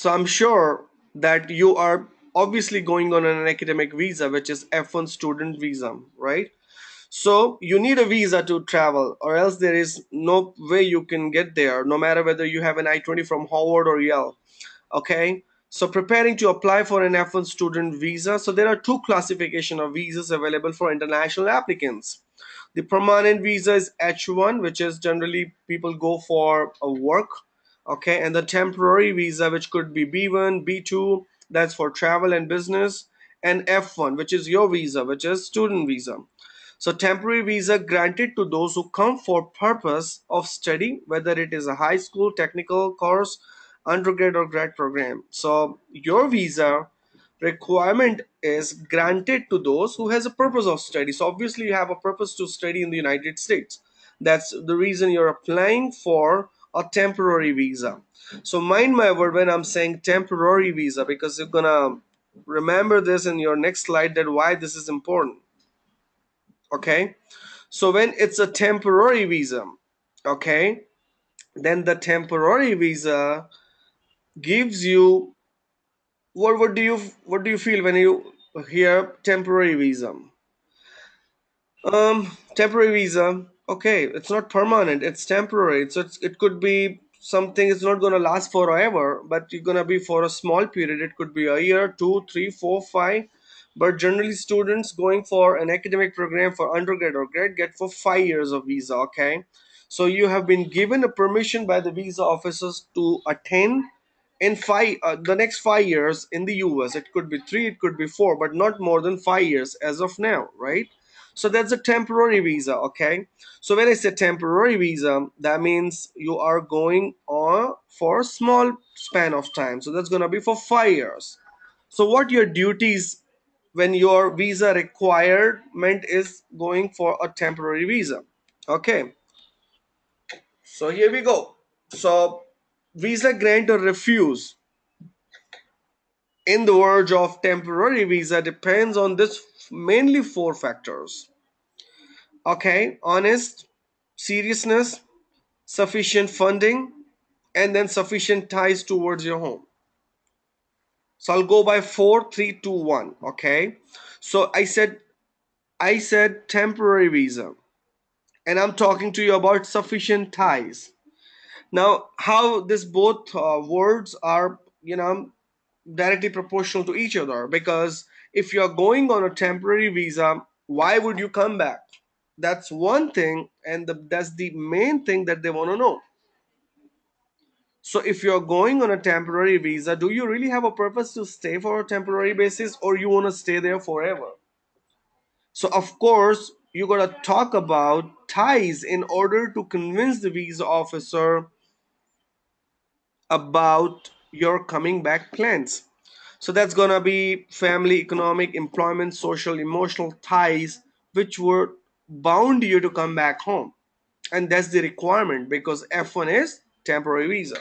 So I'm sure that you are obviously going on an academic visa, which is F1 student visa, right? So you need a visa to travel, or else there is no way you can get there, no matter whether you have an I-20 from Howard or Yale. Okay. So preparing to apply for an F1 student visa. So there are two classification of visas available for international applicants. The permanent visa is H1, which is generally people go for a work. Okay. And the temporary visa, which could be B1, B2, that's for travel and business, and F1, which is your visa, which is student visa. So temporary visa granted to those who come for purpose of study, whether it is a high school technical course, undergrad or grad program. So your visa requirement is granted to those who has a purpose of study. So obviously you have a purpose to study in the United States. That's the reason you're applying for a temporary visa. So mind my word when I'm saying temporary visa, because you're gonna remember this in your next slide that why this is important. Okay. So when it's a temporary visa, okay, then the temporary visa gives you what do you feel when you hear temporary visa? Temporary visa. Okay, it's not permanent. It's temporary. So it could be something. It's not gonna last forever, but you're gonna be for a small period. It could be a year, two, three, four, five. But generally, students going for an academic program for undergrad or grad get for 5 years of visa. Okay, so you have been given a permission by the visa officers to attend in the next 5 years in the US. It could be three, it could be four, but not more than 5 years as of now, right? So that's a temporary visa, okay? So when I say temporary visa, that means you are going on for a small span of time. So that's gonna be for 5 years. So what your duties when your visa requirement is going for a temporary visa? Okay, so here we go. So visa grant or refuse in the verge of temporary visa depends on this mainly four factors. Okay, honest, seriousness, sufficient funding, and then sufficient ties towards your home. So I'll go by 4, 3, 2, 1. Okay, so I said temporary visa, and I'm talking to you about sufficient ties. Now, how this both words are, directly proportional to each other, because if you're going on a temporary visa, why would you come back? That's one thing, and that's the main thing that they want to know. So if you're going on a temporary visa, do you really have a purpose to stay for a temporary basis, or you want to stay there forever? So of course you got to talk about ties in order to convince the visa officer about your coming back plans. So that's gonna be family, economic, employment, social, emotional ties which would bound you to come back home. And that's the requirement because F1 is temporary visa.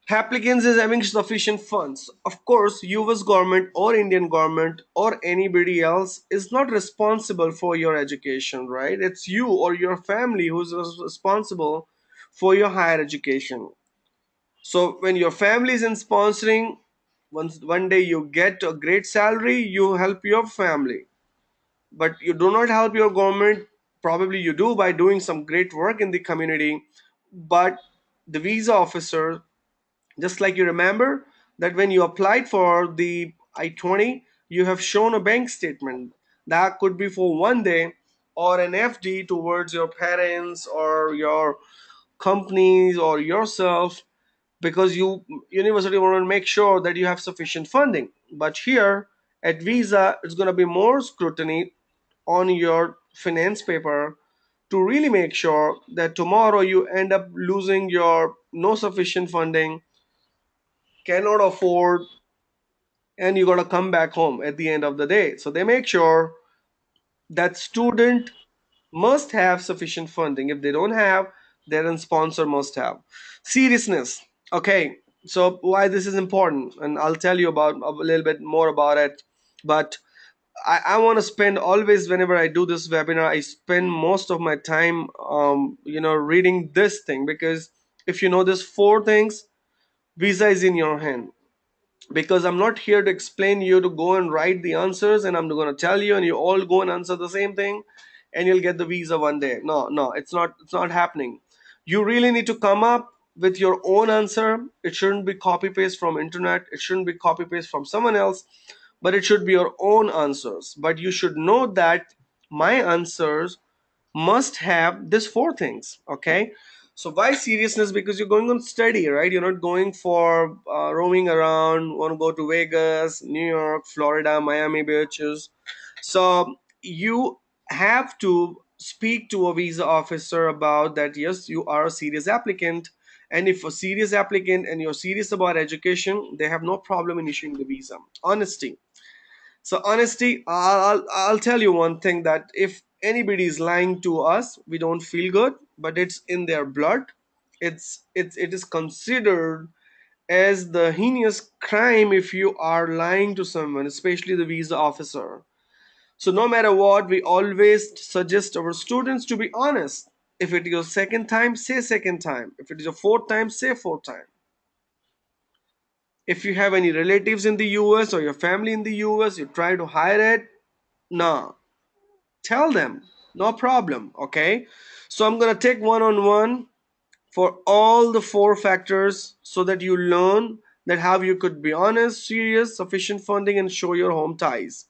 Applicants is having sufficient funds. Of course, US government or Indian government or anybody else is not responsible for your education, right? It's you or your family who's responsible for your higher education. So when your family is in sponsoring, once one day you get a great salary, you help your family. But you do not help your government. Probably you do by doing some great work in the community. But the visa officer, just like you remember that when you applied for the I-20, you have shown a bank statement. That could be for one day or an FD towards your parents or your companies or yourself, because you university want to make sure that you have sufficient funding. But here at visa it's going to be more scrutiny on your finance paper to really make sure that tomorrow you end up losing your no sufficient funding, cannot afford, and you got to come back home at the end of the day. So they make sure that student must have sufficient funding. If they don't have, their sponsor must have. Seriousness. Okay, so why this is important, and I'll tell you about a little bit more about it. But I want to spend always whenever I do this webinar, I spend most of my time, reading this thing, because if you know these four things, Visa is in your hand, because I'm not here to explain you to go and write the answers and I'm going to tell you and you all go and answer the same thing and you'll get the visa one day. No, no, it's not happening. You really need to come up with your own answer. It shouldn't be copy paste from internet. It shouldn't be copy paste from someone else, but it should be your own answers. But you should know that my answers must have this four things. Okay, so why seriousness? Because you're going on study, right? You're not going for roaming around, want to go to Vegas, New York, Florida, Miami beaches. So you have to speak to a visa officer about that. Yes, you are a serious applicant, and if a serious applicant and you're serious about education, they have no problem in issuing the visa. Honesty. So honesty, I'll tell you one thing, that if anybody is lying to us, we don't feel good, but it's in their blood. It is considered as the heinous crime if you are lying to someone, especially the visa officer. So no matter what, we always suggest our students to be honest. If it is your second time, say second time. If it is your fourth time, say fourth time. If you have any relatives in the US or your family in the US, you try to hide it. No, tell them, no problem. Okay, so I'm gonna take one on one for all the four factors so that you learn that how you could be honest, serious, sufficient funding, and show your home ties.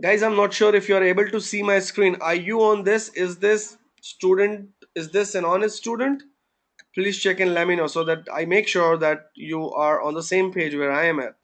Guys, I'm not sure if you're able to see my screen. Are you on this? Is this student, is this an honest student? Please check and let me know so that I make sure that you are on the same page where I am at.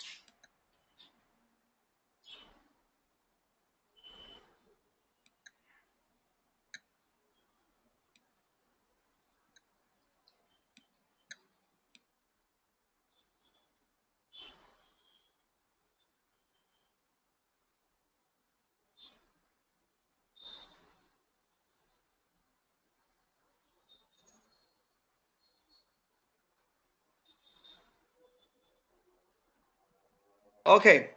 Okay,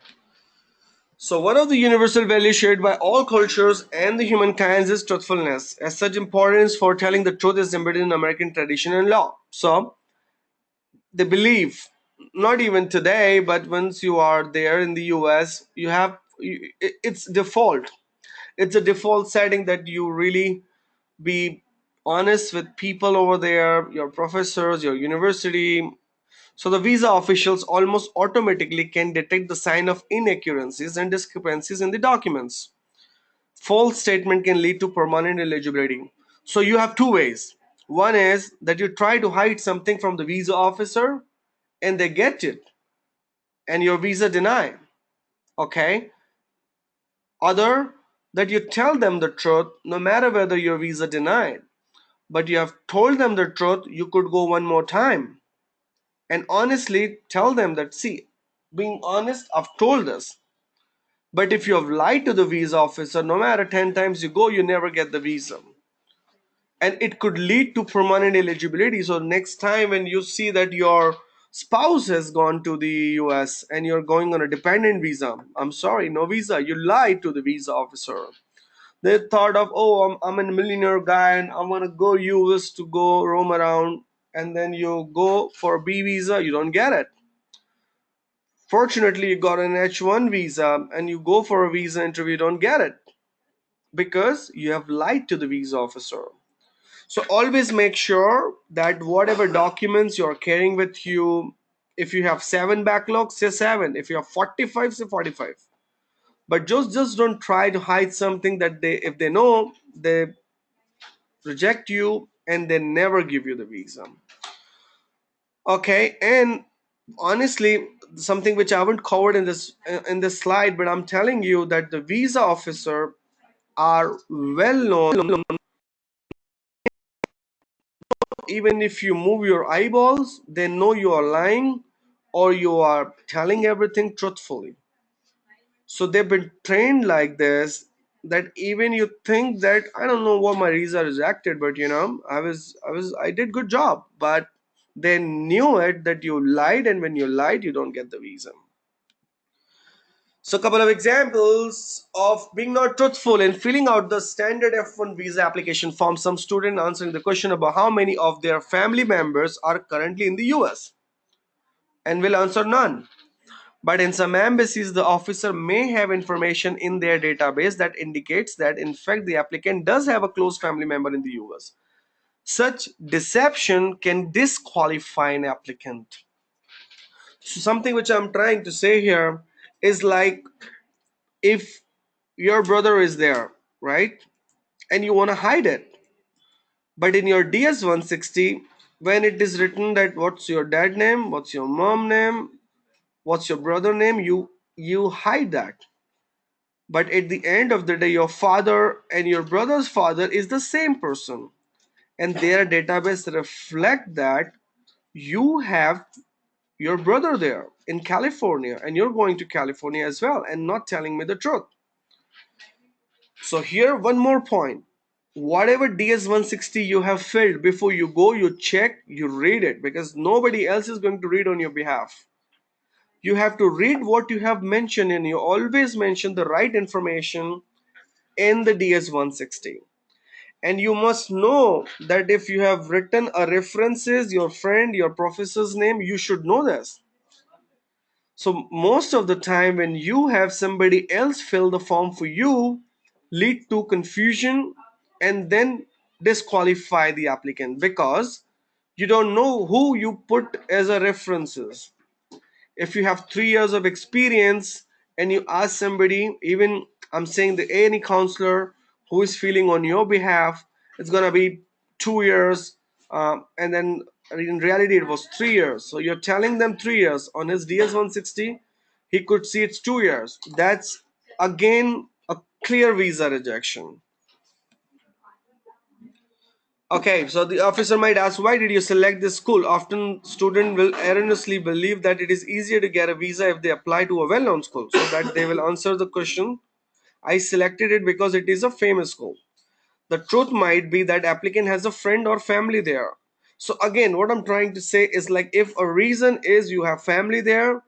so one of the universal values shared by all cultures and the humankind is truthfulness. As such, importance for telling the truth is embedded in American tradition and law. So they believe, not even today, but once you are there in the US, you have it's default. It's a default setting that you really be honest with people over there, your professors, your university. So the visa officials almost automatically can detect the sign of inaccuracies and discrepancies in the documents. False statement can lead to permanent eligibility. So you have two ways. One is that you try to hide something from the visa officer and they get it and your visa denied. Okay? Other, that you tell them the truth no matter whether your visa denied. But you have told them the truth, you could go one more time. And honestly tell them that, see, being honest, I've told this. But if you have lied to the visa officer, no matter 10 times you go, you never get the visa. And it could lead to permanent eligibility. So next time when you see that your spouse has gone to the US and you're going on a dependent visa, I'm sorry, no visa. You lied to the visa officer. They thought of, oh, I'm a millionaire guy and I want to go US to go roam around, and then you go for a B visa, you don't get it. Fortunately, you got an H1 visa and you go for a visa interview, you don't get it because you have lied to the visa officer. So always make sure that whatever documents you're carrying with you, if you have 7 backlogs, say 7. If you have 45, say 45. But just don't try to hide something that they, if they know, they reject you and they never give you the visa. Okay, and honestly, something which I haven't covered in this slide, but I'm telling you that the visa officer are well known. Even if you move your eyeballs, they know you are lying or you are telling everything truthfully. So they've been trained like this, that even you think that I don't know what my visa rejected, but I did good job, but They knew it that you lied, and when you lied, you don't get the visa. So, a couple of examples of being not truthful in filling out the standard F1 visa application form. Some student answering the question about how many of their family members are currently in the US and will answer none. But in some embassies, the officer may have information in their database that indicates that, in fact, the applicant does have a close family member in the US. Such deception can disqualify an applicant. So, something which I'm trying to say here is like, if your brother is there, right? And you want to hide it. But in your DS 160, when it is written that what's your dad name, what's your mom name, what's your brother name, you hide that. But at the end of the day, your father and your brother's father is the same person, and their database reflect that you have your brother there in California, and you're going to California as well and not telling me the truth. So here one more point. Whatever DS-160 you have filled, before you go, you check, you read it, because nobody else is going to read on your behalf. You have to read what you have mentioned, and you always mention the right information in the DS-160. And you must know that if you have written a references, your friend, your professor's name, you should know this. So most of the time when you have somebody else fill the form for you, lead to confusion and then disqualify the applicant, because you don't know who you put as a references. If you have 3 years of experience and you ask somebody, even I'm saying the any counselor who is feeling on your behalf, it's gonna be 2 years, and then in reality it was 3 years. So you're telling them 3 years. On his DS 160, he could see it's 2 years. That's again a clear visa rejection. Okay, so the officer might ask, why did you select this school? Often students will erroneously believe that it is easier to get a visa if they apply to a well-known school, so that they will answer the question, I selected it because it is a famous school. The truth might be that applicant has a friend or family there. So again, what I'm trying to say is, like, if a reason is you have family there,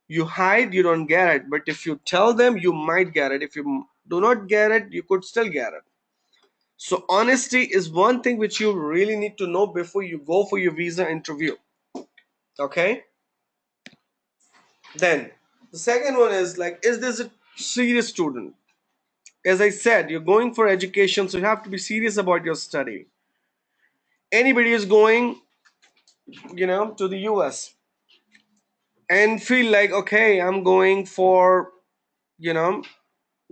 you hide, you don't get it. But if you tell them, you might get it. If you do not get it, you could still get it. So honesty is one thing which you really need to know before you go for your visa interview. Okay? Then the second one is like, is this a serious student? As I said, you're going for education, so you have to be serious about your study. Anybody is going, to the US and feel like, okay, I'm going for, you know,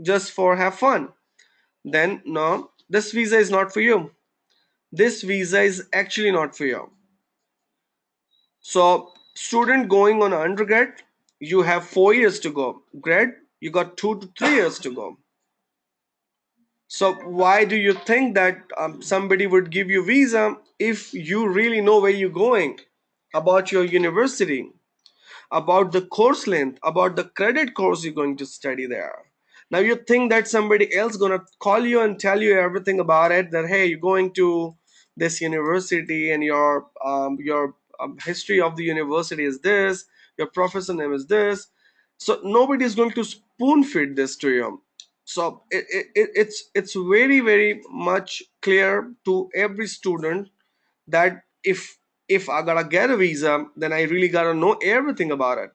just for have fun. Then no, this visa is not for you. This visa is actually not for you. So, student going on undergrad, you have 4 years to go. Grad, you got 2 to 3 years to go. So, why do you think that somebody would give you visa if you really know where you're going, about your university, about the course length, about the credit course you're going to study there? Now you think that somebody else gonna call you and tell you everything about it, that hey, you're going to this university and your history of the university is this, your professor name is this. So nobody is going to spoon feed this to you. So it's very very much clear to every student that if I gotta get a visa, then I really gotta know everything about it.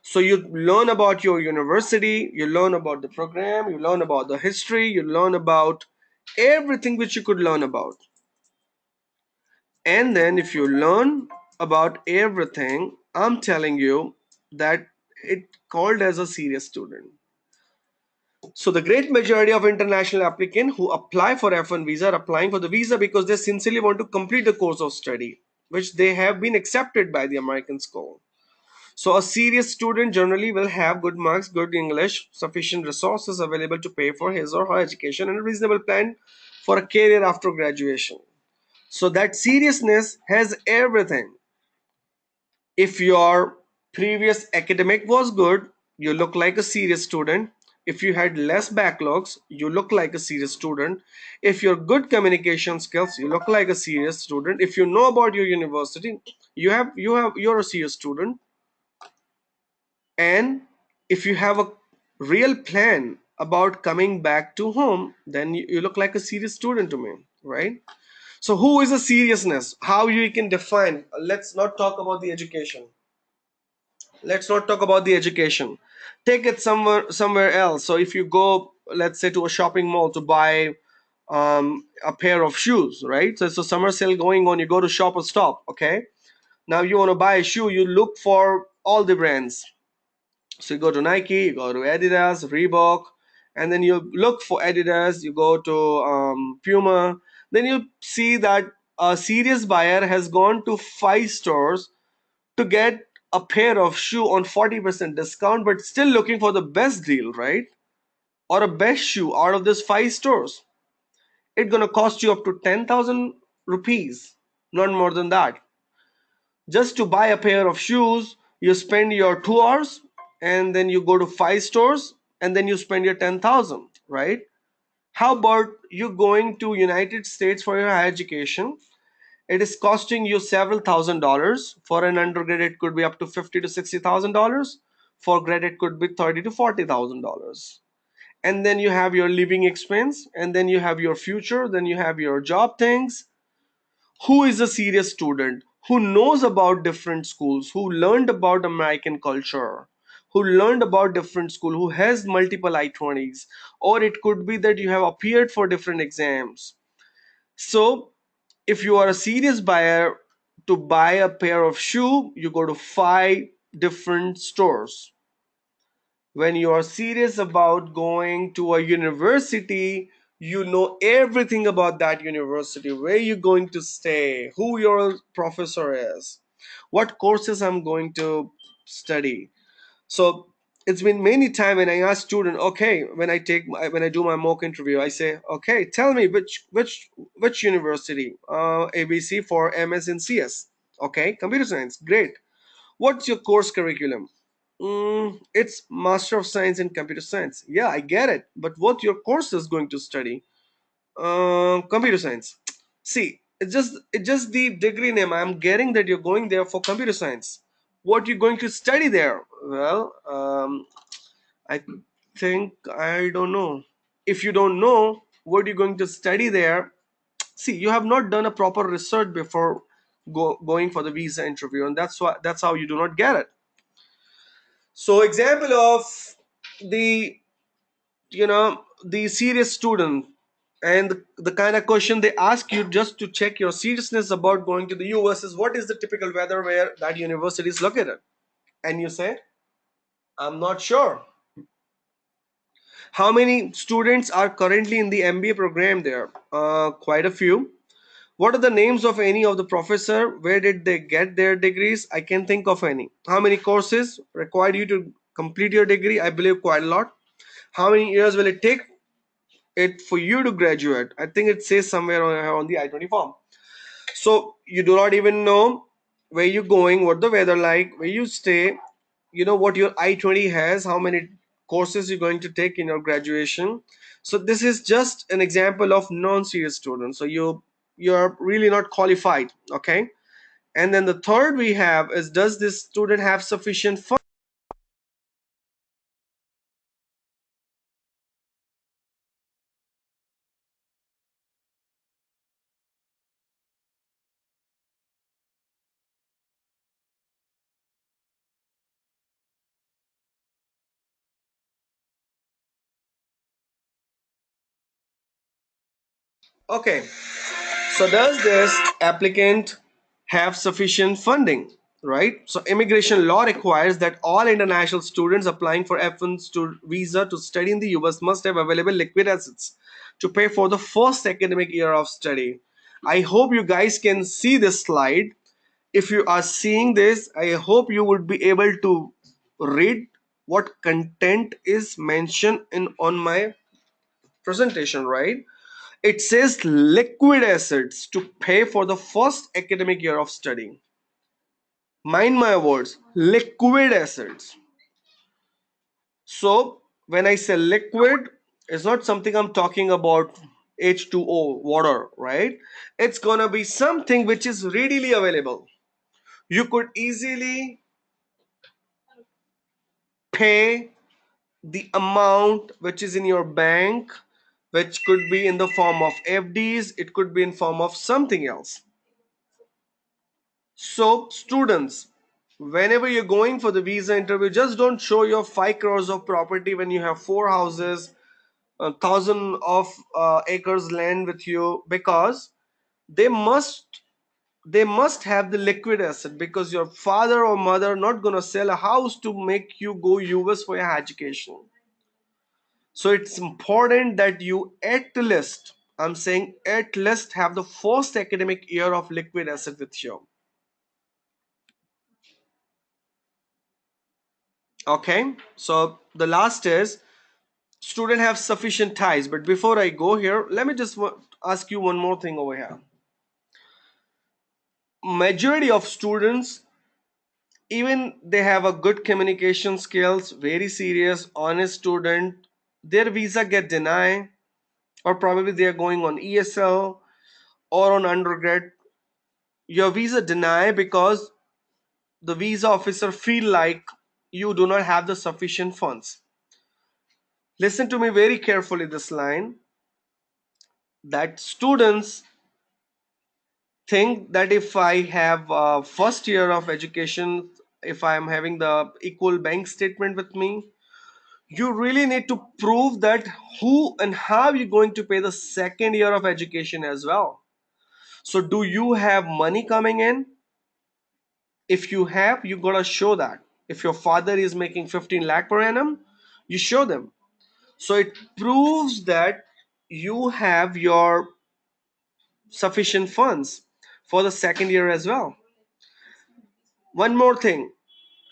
So you learn about your university, you learn about the program, you learn about the history, you learn about everything which you could learn about. And then if you learn about everything, I'm telling you that it called as a serious student. So the great majority of international applicants who apply for F1 visa are applying for the visa because they sincerely want to complete the course of study, which they have been accepted by the American school. So a serious student generally will have good marks, good English, sufficient resources available to pay for his or her education, and a reasonable plan for a career after graduation. So that seriousness has everything. If your previous academic was good, you look like a serious student. If you had less backlogs, you look like a serious student. If you're good communication skills, you look like a serious student. If you know about your university, you're a serious student, and if you have a real plan about coming back to home, then you look like a serious student to me, right? So who is a seriousness? How you can define? Let's not talk about the education. Let's not talk about the education. Take it somewhere else. So if you go, let's say, to a shopping mall to buy a pair of shoes, right? So it's a summer sale going on. You go to Shop or Stop, okay? Now you want to buy a shoe. You look for all the brands. So you go to Nike, you go to Adidas, Reebok, and then you look for Adidas. You go to Puma. Then you see that a serious buyer has gone to 5 stores to get a pair of shoe on 40% discount, but still looking for the best deal, right? Or a best shoe out of these 5 stores. It's gonna cost you up to 10,000 rupees, not more than that. Just to buy a pair of shoes, you spend your 2 hours, and then you go to 5 stores, and then you spend your 10,000, right? How about you going to United States for your higher education? It is costing you several $1,000s. For an undergrad, it could be up to 50 to $60,000. For grad, it could be 30 to $40,000. And then you have your living expense, and then you have your future, then you have your job things. Who is a serious student? Who knows about different schools? Who learned about American culture? Who learned about different school? Who has multiple I-20s? Or it could be that you have appeared for different exams. So if you are a serious buyer, to buy a pair of shoe, you go to 5 different stores. When you are serious about going to a university, you know everything about that university, where you're going to stay, who your professor is, what courses I'm going to study. So it's been many time when I ask student, okay, when I do my mock interview, I say, okay, tell me which university, ABC for MS in CS. Okay, computer science, great. What's your course curriculum? It's Master of Science in Computer Science. Yeah, I get it. But what your course is going to study? Computer science. See, it's just the degree name. I'm getting that you're going there for computer science. What you're going to study there? Well, I think I don't know. If you don't know what you're going to study there, see, you have not done a proper research before going for the visa interview, and that's how you do not get it. So, example of the the serious student, and the kind of question they ask you just to check your seriousness about going to the US is, what is the typical weather where that university is located? And you say, I'm not sure. How many students are currently in the MBA program there? Quite a few. What are the names of any of the professor? Where did they get their degrees? I can think of any. How many courses required you to complete your degree? I believe quite a lot. How many years will it take it for you to graduate? I think it says somewhere on the I-20 form. So you do not even know where you're going, what the weather like, where you stay, what your I-20 has, how many courses you're going to take in your graduation. So this is just an example of non-serious students. So you're really not qualified, okay? And then the third we have is, does this student have sufficient funds? Okay, so does this applicant have sufficient funding? Right? So immigration law requires that all international students applying for F1 visa to study in the US must have available liquid assets to pay for the first academic year of study. I hope you guys can see this slide. If you are seeing this, I hope you would be able to read what content is mentioned in on my presentation, right? It says liquid assets to pay for the first academic year of study. Mind my words, liquid assets. So when I say liquid, it's not something I'm talking about H2O, water, right? It's gonna be something which is readily available. You could easily pay the amount which is in your bank, which could be in the form of FDs, it could be in form of something else. So students, whenever you're going for the visa interview, just don't show your 5 crores of property when you have 4 houses, 1,000 of acres land with you, because they must they must have the liquid asset, because your father or mother not gonna sell a house to make you go US for your education. So it's important that you at least, I'm saying at least, have the first academic year of liquid asset with you. Okay, so the last is student have sufficient ties. But before I go here, let me just ask you one more thing over here. Majority of students, even they have a good communication skills, very serious honest student, their visa get denied, or probably they are going on ESL or on undergrad. Your visa denied because the visa officer feel like you do not have the sufficient funds. Listen to me very carefully this line, that students think that if I have first year of education, if I am having the equal bank statement with me, you really need to prove that who and how you're going to pay the second year of education as well. So do you have money coming in? If you have, you gotta show that. If your father is making 15 lakh per annum, you show them. So it proves that you have your sufficient funds for the second year as well. One more thing,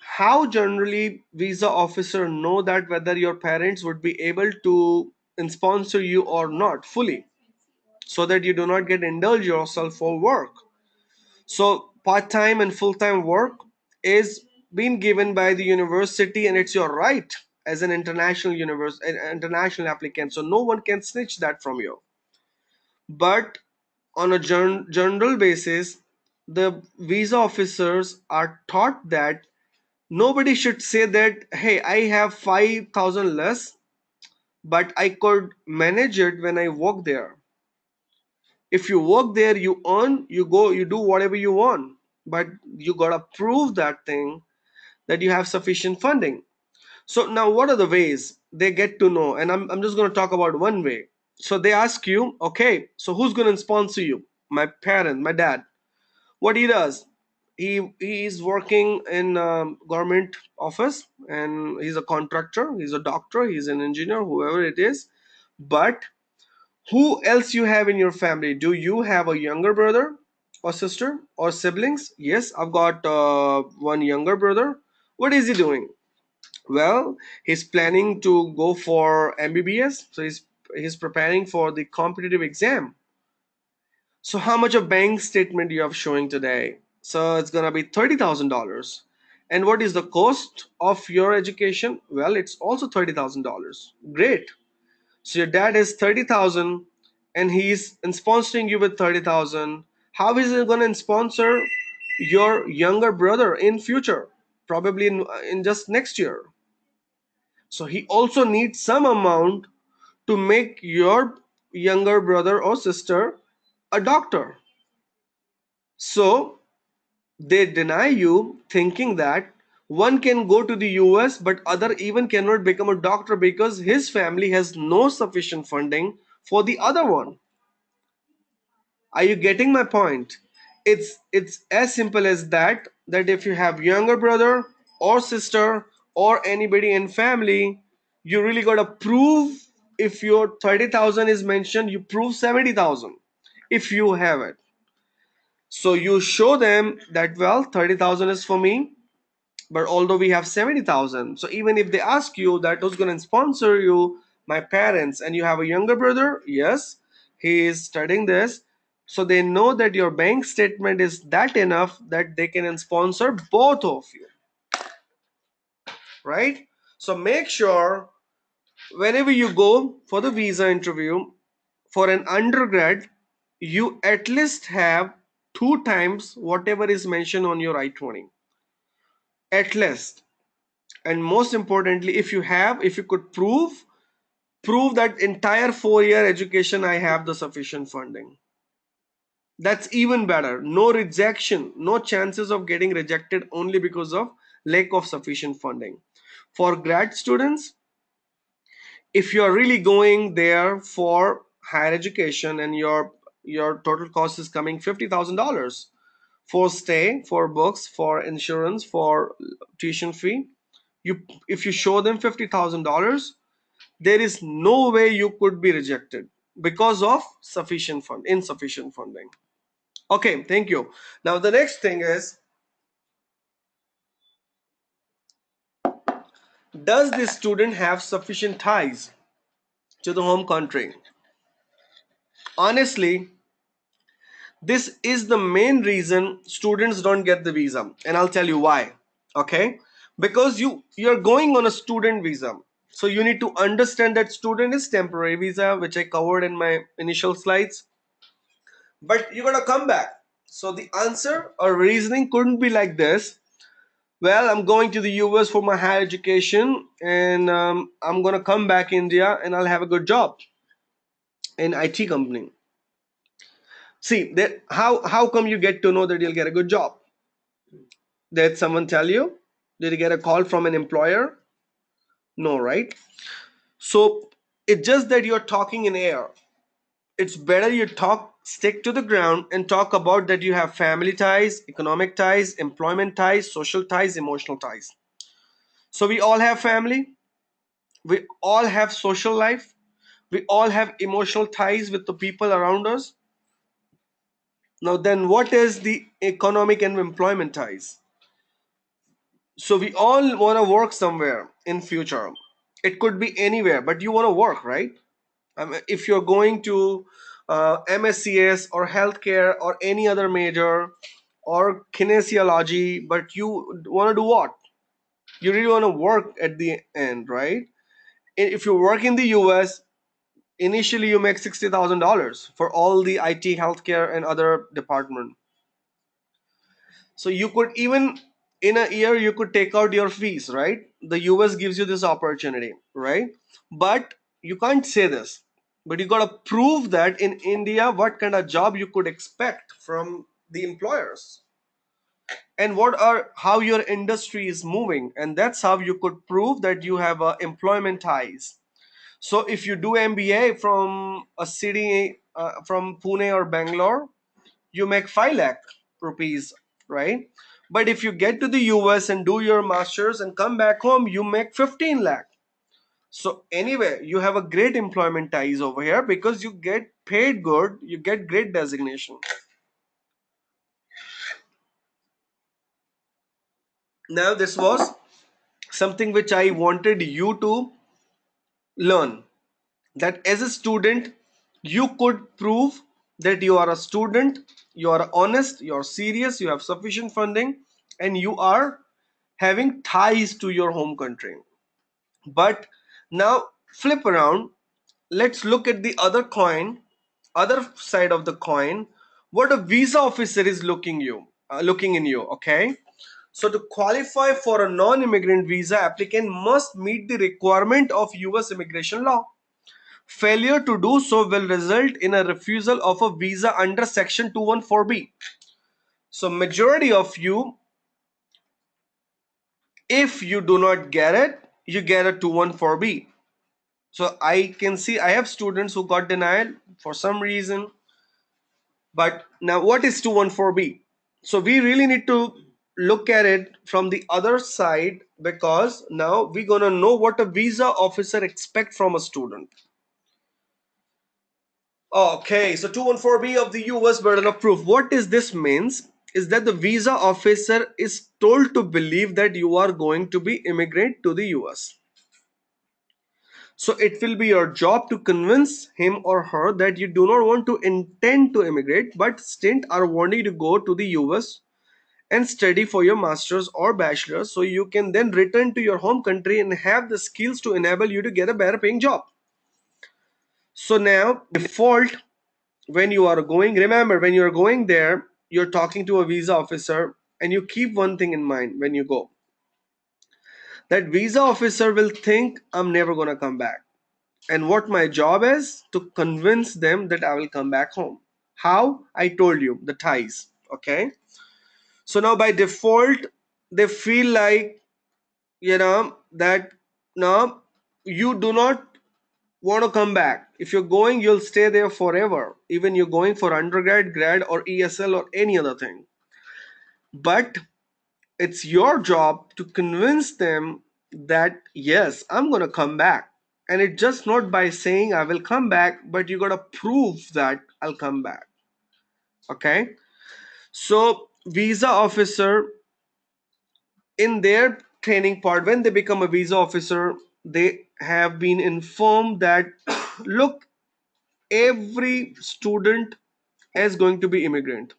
how generally visa officer know that whether your parents would be able to sponsor you or not fully, so that you do not get indulge yourself for work. So part-time and full-time work is being given by the university, and it's your right as an international applicant, so no one can snitch that from you. But on a general basis, the visa officers are taught that nobody should say that, hey, I have 5,000 less, but I could manage it when I work there. If you work there, you earn, you go, you do whatever you want, but you gotta prove that thing, that you have sufficient funding. So now what are the ways they get to know? And I'm just going to talk about one way. So they ask you, okay, so who's going to sponsor you? My parent, my dad. What he does, he is working in government office, and he's a contractor, he's a doctor, he's an engineer, whoever it is. But who else you have in your family? Do you have a younger brother or sister or siblings? Yes, I've got one younger brother. What is he doing? Well, he's planning to go for MBBS, so he's preparing for the competitive exam. So how much of bank statement you have showing today? So it's gonna be $30,000. And what is the cost of your education? Well, it's also $30,000. Great. So your dad is 30,000, and he's sponsoring you with 30,000. How is he gonna sponsor your younger brother in future? Probably in just next year. So he also needs some amount to make your younger brother or sister a doctor. So they deny you, thinking that one can go to the US but other even cannot become a doctor because his family has no sufficient funding for the other one. Are you getting my point? It's as simple as that, that if you have younger brother or sister or anybody in family, you really got to prove. If your 30,000 is mentioned, you prove 70,000 if you have it. So you show them that, well, 30,000 is for me, but although we have 70,000, so even if they ask you that who's going to sponsor you, my parents, and you have a younger brother, yes, he is studying this, so they know that your bank statement is that enough that they can sponsor both of you, right? So make sure whenever you go for the visa interview for an undergrad, you at least have two times whatever is mentioned on your I-20 at least. And most importantly, if you could prove that entire 4 year education I have the sufficient funding, that's even better. No rejection, no chances of getting rejected only because of lack of sufficient funding. For grad students, if you're really going there for higher education and your total cost is coming $50,000 for stay, for books, for insurance, for tuition fee, you if you show them $50,000, there is no way you could be rejected because of insufficient funding. Okay, thank you. Now the next thing is, does the student have sufficient ties to the home country? Honestly, this is the main reason students don't get the visa, and I'll tell you why. Okay, because you're going on a student visa, so you need to understand that student is temporary visa, which I covered in my initial slides, but you're gonna come back. So the answer or reasoning couldn't be like this: well, I'm going to the US for my higher education, and I'm gonna come back India and I'll have a good job in IT company. See that, how come you get to know that you'll get a good job? Did someone tell you? Did you get a call from an employer? No, right? So it's just that you're talking in air. It's better you stick to the ground and talk about that you have family ties, economic ties, employment ties, social ties, emotional ties. So we all have family, we all have social life, we all have emotional ties with the people around us. Now then, what is the economic and employment ties? So we all want to work somewhere in future. It could be anywhere, but you want to work, right? If you're going to MSCS or healthcare or any other major or kinesiology, but you want to do what? You really want to work at the end, right? If you work in the US, initially you make $60,000 for all the IT, healthcare, and other department. So you could even in a year you could take out your fees, right? The US gives you this opportunity, right? But you can't say this. But you gotta prove that in India what kind of job you could expect from the employers and what are how your industry is moving, and that's how you could prove that you have employment ties. So if you do MBA from a city from Pune or Bangalore, you make 5 lakh rupees, right? But if you get to the US and do your masters and come back home, you make 15 lakh. So anyway, you have a great employment ties over here because you get paid good, you get great designation. Now this was something which I wanted you to learn, that as a student you could prove that you are a student, you are honest, you are serious, you have sufficient funding, and you are having ties to your home country. But now flip around, let's look at the other side of the coin, what a visa officer is looking in you. Okay, so to qualify for a non-immigrant visa, applicant must meet the requirement of US immigration law. Failure to do so will result in a refusal of a visa under section 214B. So majority of you, if you do not get it, you get a 214B. So I can see I have students who got denied for some reason. But now what is 214B? So we really need to look at it from the other side, because now we're gonna know what a visa officer expect from a student. Okay, so 214B of the US burden of proof. What is this means is that the visa officer is told to believe that you are going to be immigrant to the US. So it will be your job to convince him or her that you do not want to intend to immigrate, but instead are wanting to go to the US and study for your master's or bachelor's, so you can then return to your home country and have the skills to enable you to get a better paying job. So now default, when you are going, remember when you are going there, you're talking to a visa officer, and you keep one thing in mind when you go, that visa officer will think I'm never going to come back, and what my job is to convince them that I will come back home. How? I told you, the ties. Okay, so now by default they feel like, that now you do not want to come back. If you're going, you'll stay there forever, even you're going for undergrad, grad, or ESL, or any other thing. But it's your job to convince them that yes, I'm going to come back. And it's just not by saying I will come back, but you got to prove that I'll come back. Okay, so visa officer, in their training part, when they become a visa officer, they have been informed that look, every student is going to be immigrant.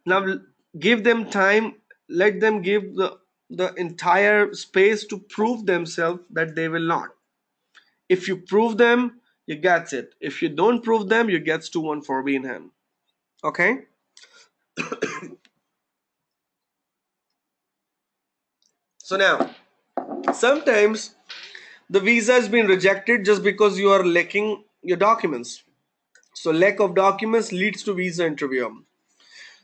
Now give them time, let them give the entire space to prove themselves that they will not. If you prove them, you gets it. If you don't prove them, you gets 2-1 for being him. Okay, so now sometimes the visa has been rejected just because you are lacking your documents. So lack of documents leads to visa interview.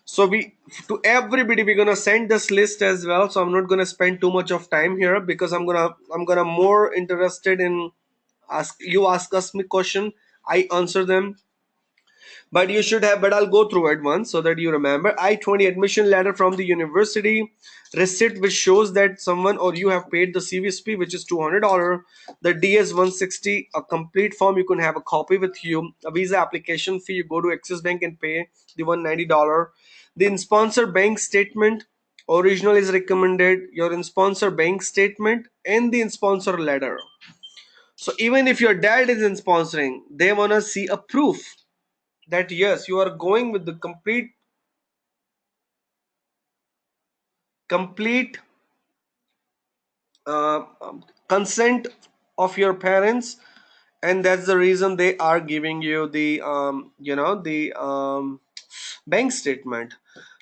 So we, to everybody, we're gonna send this list as well. So I'm not gonna spend too much of time here, because I'm gonna more interested in ask us me question, I answer them. But you should have, but I'll go through it once so that you remember. I-20 admission letter from the university, receipt which shows that someone or you have paid the CVSP, which is $200, the DS-160, a complete form, you can have a copy with you, a visa application fee, you go to Axis Bank and pay the $190, the in-sponsor bank statement, original is recommended, your in-sponsor bank statement, and the in-sponsor letter. So even if your dad is in sponsoring, they want to see a proof that yes, you are going with the complete consent of your parents, and that's the reason they are giving you the bank statement.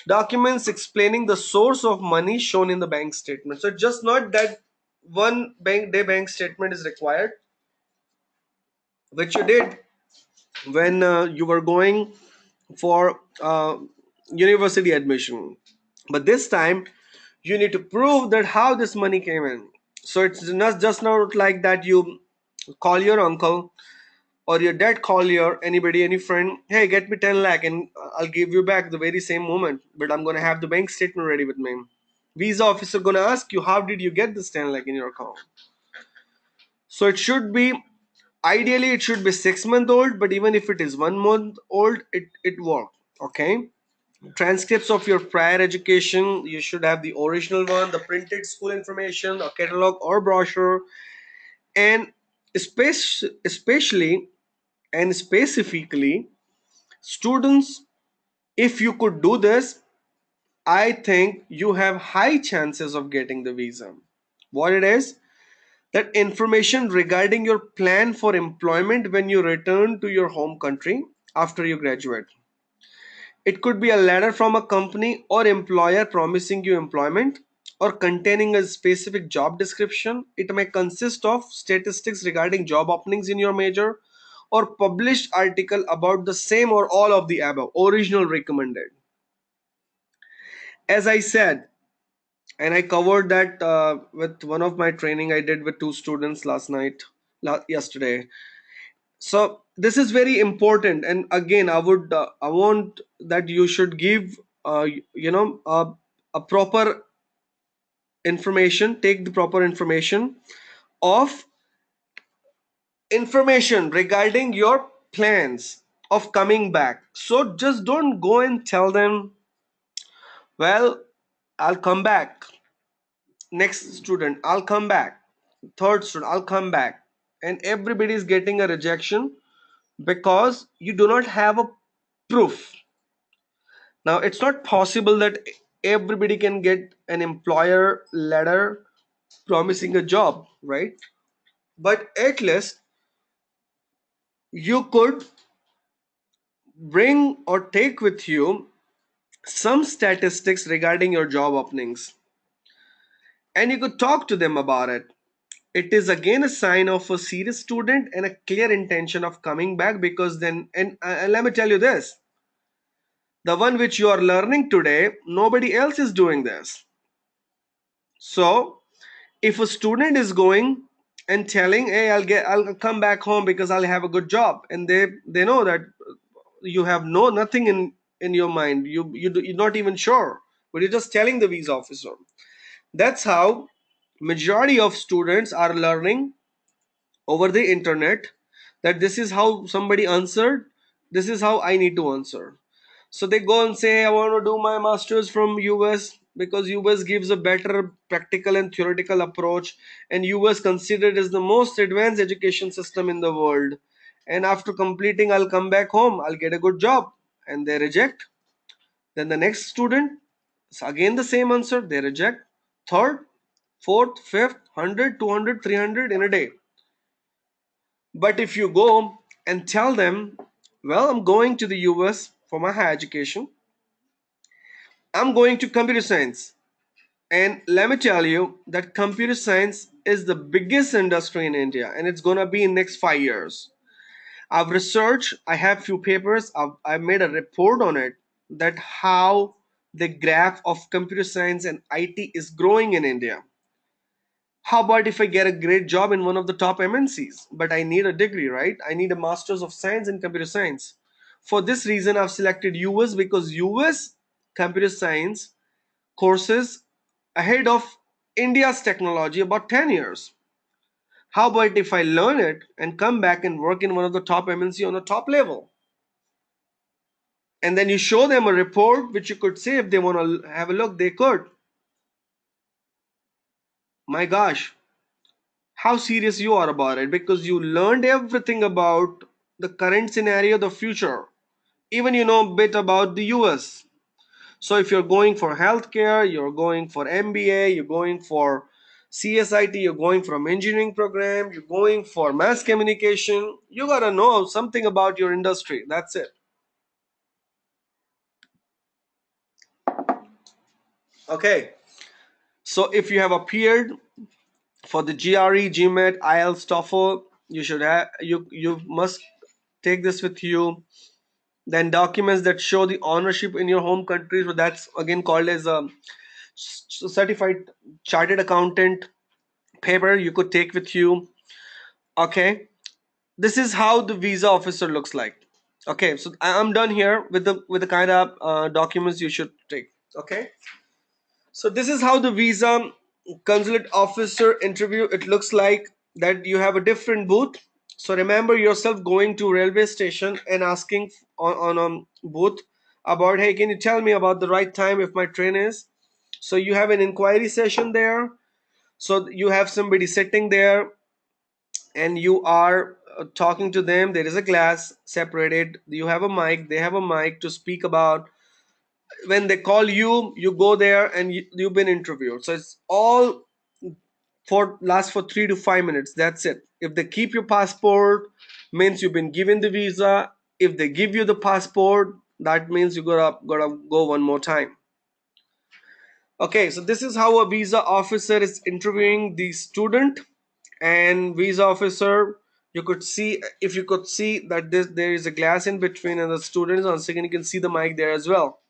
Documents explaining the source of money shown in the bank statement. So just not that one bank statement is required, which you did when you were going for university admission. But this time you need to prove that how this money came in. So it's not just not like that you call your uncle or your dad, call your anybody, any friend, hey, get me 10 lakh and I'll give you back the very same moment, but I'm going to have the bank statement ready with me. Visa officer going to ask you, how did you get this 10 lakh in your account? So it should be, ideally it should be 6 month old, but even if it is 1 month old, it works. Okay, transcripts of your prior education, you should have the original one, the printed school information, a catalog or brochure. And especially and specifically students, if you could do this, I think you have high chances of getting the visa. What it is, that information regarding your plan for employment when you return to your home country after you graduate. It could be a letter from a company or employer promising you employment or containing a specific job description. It may consist of statistics regarding job openings in your major or published article about the same or all of the above. Original recommended. As I said, and I covered that with one of my training I did with two students last night, yesterday. So this is very important, and again I want that you should give a proper information, take the proper of information regarding your plans of coming back. So just don't go and tell them, well, I'll come back, next student I'll come back, third student I'll come back, and everybody is getting a rejection because you do not have a proof. Now, it's not possible that everybody can get an employer letter promising a job, right? But at least you could bring or take with you some statistics regarding your job openings, and you could talk to them about it. It is again a sign of a serious student and a clear intention of coming back, because then, and let me tell you this, the one which you are learning today, nobody else is doing this. So if a student is going and telling, hey, I'll come back home because I'll have a good job, and they know that you have nothing in your mind, you're not even sure, but you're just telling the visa officer. That's how majority of students are learning over the internet, that this is how somebody answered, this is how I need to answer. So they go and say, I want to do my masters from US because US gives a better practical and theoretical approach, and US considered as the most advanced education system in the world. And after completing, I'll come back home, I'll get a good job. And they reject. Then the next student, it's again the same answer, they reject. Third, fourth, fifth, 100, 200, 300 in a day. But if you go and tell them, well, I'm going to the US for my higher education, I'm going to computer science. And let me tell you that computer science is the biggest industry in India, and it's gonna be in next 5 years. I've researched, I have few papers, I've made a report on it, that how the graph of computer science and IT is growing in India. How about if I get a great job in one of the top MNCs? But I need a degree, right? I need a master's of science in computer science. For this reason, I've selected US, because US computer science courses ahead of India's technology about 10 years. How about if I learn it and come back and work in one of the top MNC on the top level? And then you show them a report which you could say, if they want to have a look, they could. My gosh, how serious you are about it, because you learned everything about the current scenario, the future. Even you know a bit about the US. So if you're going for healthcare, you're going for MBA, you're going for CSIT, you're going from engineering program, you're going for mass communication, you gotta know something about your industry. That's it. Okay. So if you have appeared for the GRE, GMAT, IELTS, TOEFL, you should have you must take this with you. Then documents that show the ownership in your home country. So that's again called as a certified chartered accountant paper you could take with you. Okay, this is how the visa officer looks like. Okay, so I'm done here with the kind of documents you should take. Okay, so this is how the visa consulate officer interview it looks like. That you have a different booth. So remember yourself going to railway station and asking on a booth about, hey, can you tell me about the right time if my train is. So you have an inquiry session there. So you have somebody sitting there, and you are talking to them. There is a glass separated, you have a mic, they have a mic to speak about. When they call you, you go there and you've been interviewed. So it's all for last for 3 to 5 minutes, that's it. If they keep your passport, means you've been given the visa. If they give you the passport, that means you gotta go one more time. Okay, so this is how a visa officer is interviewing the student. And visa officer, you could see, if you could see that there is a glass in between and the students on second, you can see the mic there as well.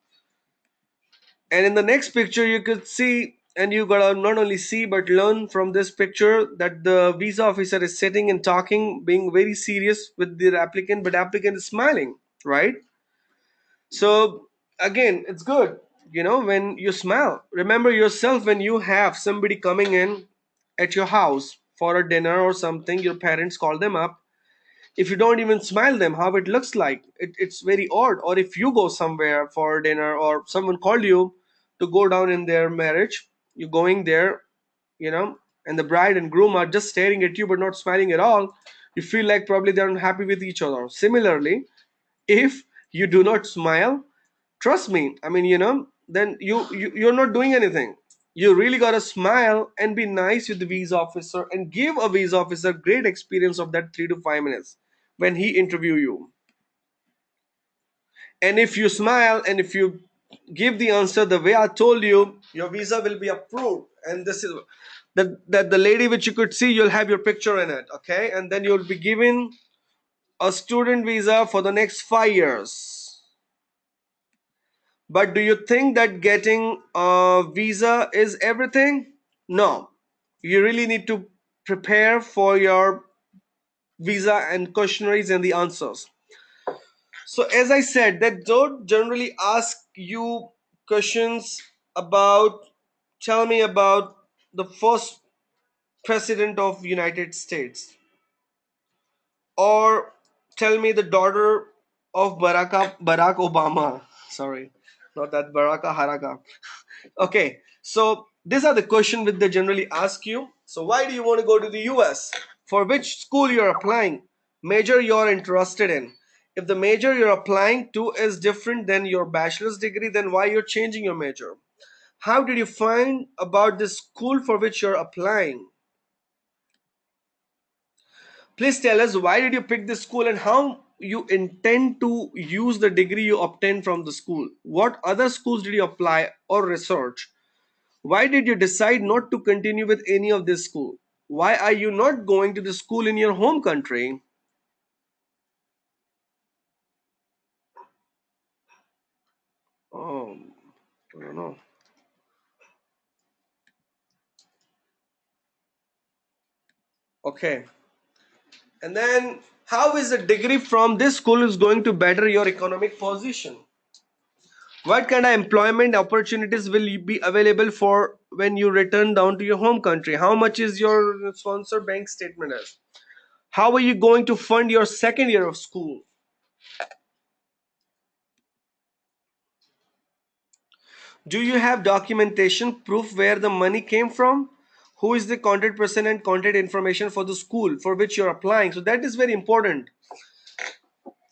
And in the next picture you could see, and you gotta not only see but learn from this picture, that the visa officer is sitting and talking, being very serious with the applicant, but applicant is smiling, right? So again, it's good, when you smile. Remember yourself, when you have somebody coming in at your house for a dinner or something, your parents call them up. If you don't even smile them, how it looks like, it's very odd. Or if you go somewhere for dinner, or someone called you to go down in their marriage, you're going there, and the bride and groom are just staring at you but not smiling at all, you feel like probably they're unhappy with each other. Similarly, if you do not smile, trust me, I mean, then you're not doing anything. You really gotta smile and be nice with the visa officer, and give a visa officer great experience of that 3 to 5 minutes when he interview you. And if you smile, and if you give the answer the way I told you, your visa will be approved. And this is that the lady which you could see, you'll have your picture in it, okay? And then you'll be given a student visa for the next 5 years. But do you think that getting a visa is everything? No. You really need to prepare for your visa and questionnaires and the answers. So as I said, they don't generally ask you questions about, tell me about the first president of United States, or tell me the daughter of Barack Obama. Sorry, not that Baraka Haraka. Okay, so these are the questions which they generally ask you. So why do you want to go to the US? For which school you're applying? Major you're interested in. If the major you're applying to is different than your bachelor's degree, then why you're changing your major? How did you find about the school for which you're applying? Please tell us why did you pick this school and how you intend to use the degree you obtained from the school. What other schools did you apply or research? Why did you decide not to continue with any of this school? Why are you not going to the school in your home country? Oh, I don't know. Okay. And then how is a degree from this school is going to better your economic position? What kind of employment opportunities will be available for when you return down to your home country? How much is your sponsor bank statement as? How are you going to fund your second year of school? Do you have documentation proof where the money came from? Who is the contact person and contact information for the school for which you're applying? So that is very important.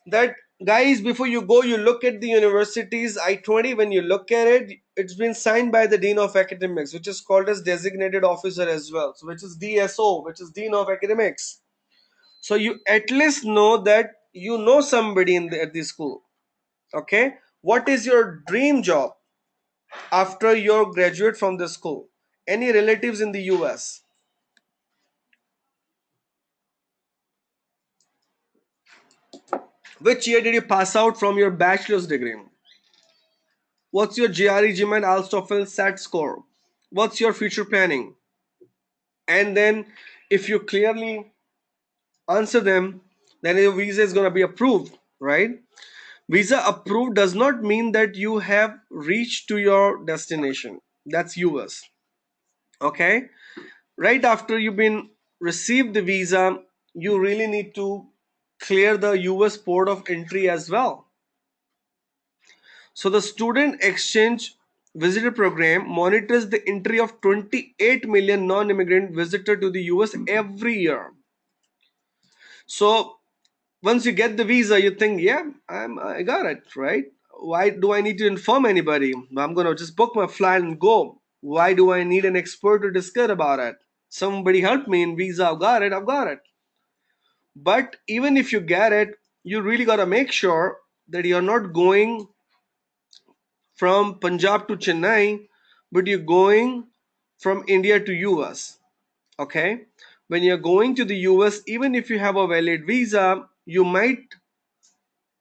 That guys, before you go, you look at the university's I-20. When you look at it, it's been signed by the Dean of Academics, which is called as designated officer as well. So which is DSO, which is Dean of Academics. So you at least know that you know somebody at the school. Okay. What is your dream job after you graduate from the school? Any relatives in the US? Which year did you pass out from your bachelor's degree? What's your GRE, GMAT, IELTS, TOEFL, SAT score? What's your future planning? And then, if you clearly answer them, then your visa is going to be approved, right? Visa approved does not mean that you have reached to your destination. That's US. Okay? Right after you've been received the visa, you really need to clear the US port of entry as well. So the student exchange visitor program monitors the entry of 28 million non-immigrant visitors to the US every year. So once you get the visa, you think, yeah, I got it, right? Why do I need to inform anybody? I'm gonna just book my flight and go. Why do I need an expert to discuss about it? Somebody help me in visa. I've got it. I've got it. But even if you get it, you really gotta make sure that you're not going from Punjab to Chennai, but you're going from India to US. Okay? When you're going to the US, even if you have a valid visa, you might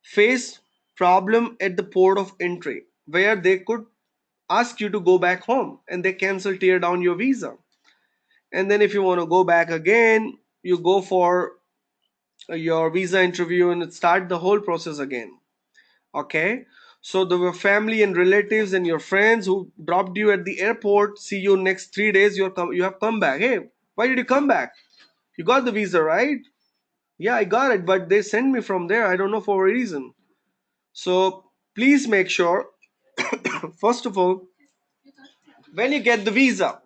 face problem at the port of entry where they could ask you to go back home and they cancel tear down your visa. And then if you want to go back again, you go for your visa interview and start the whole process again. Okay, so the family and relatives and your friends who dropped you at the airport see you next 3 days. You have come back. Hey, why did you come back? You got the visa, right? Yeah, I got it, but they sent me from there. I don't know for a reason. So please make sure, first of all, when you get the visa,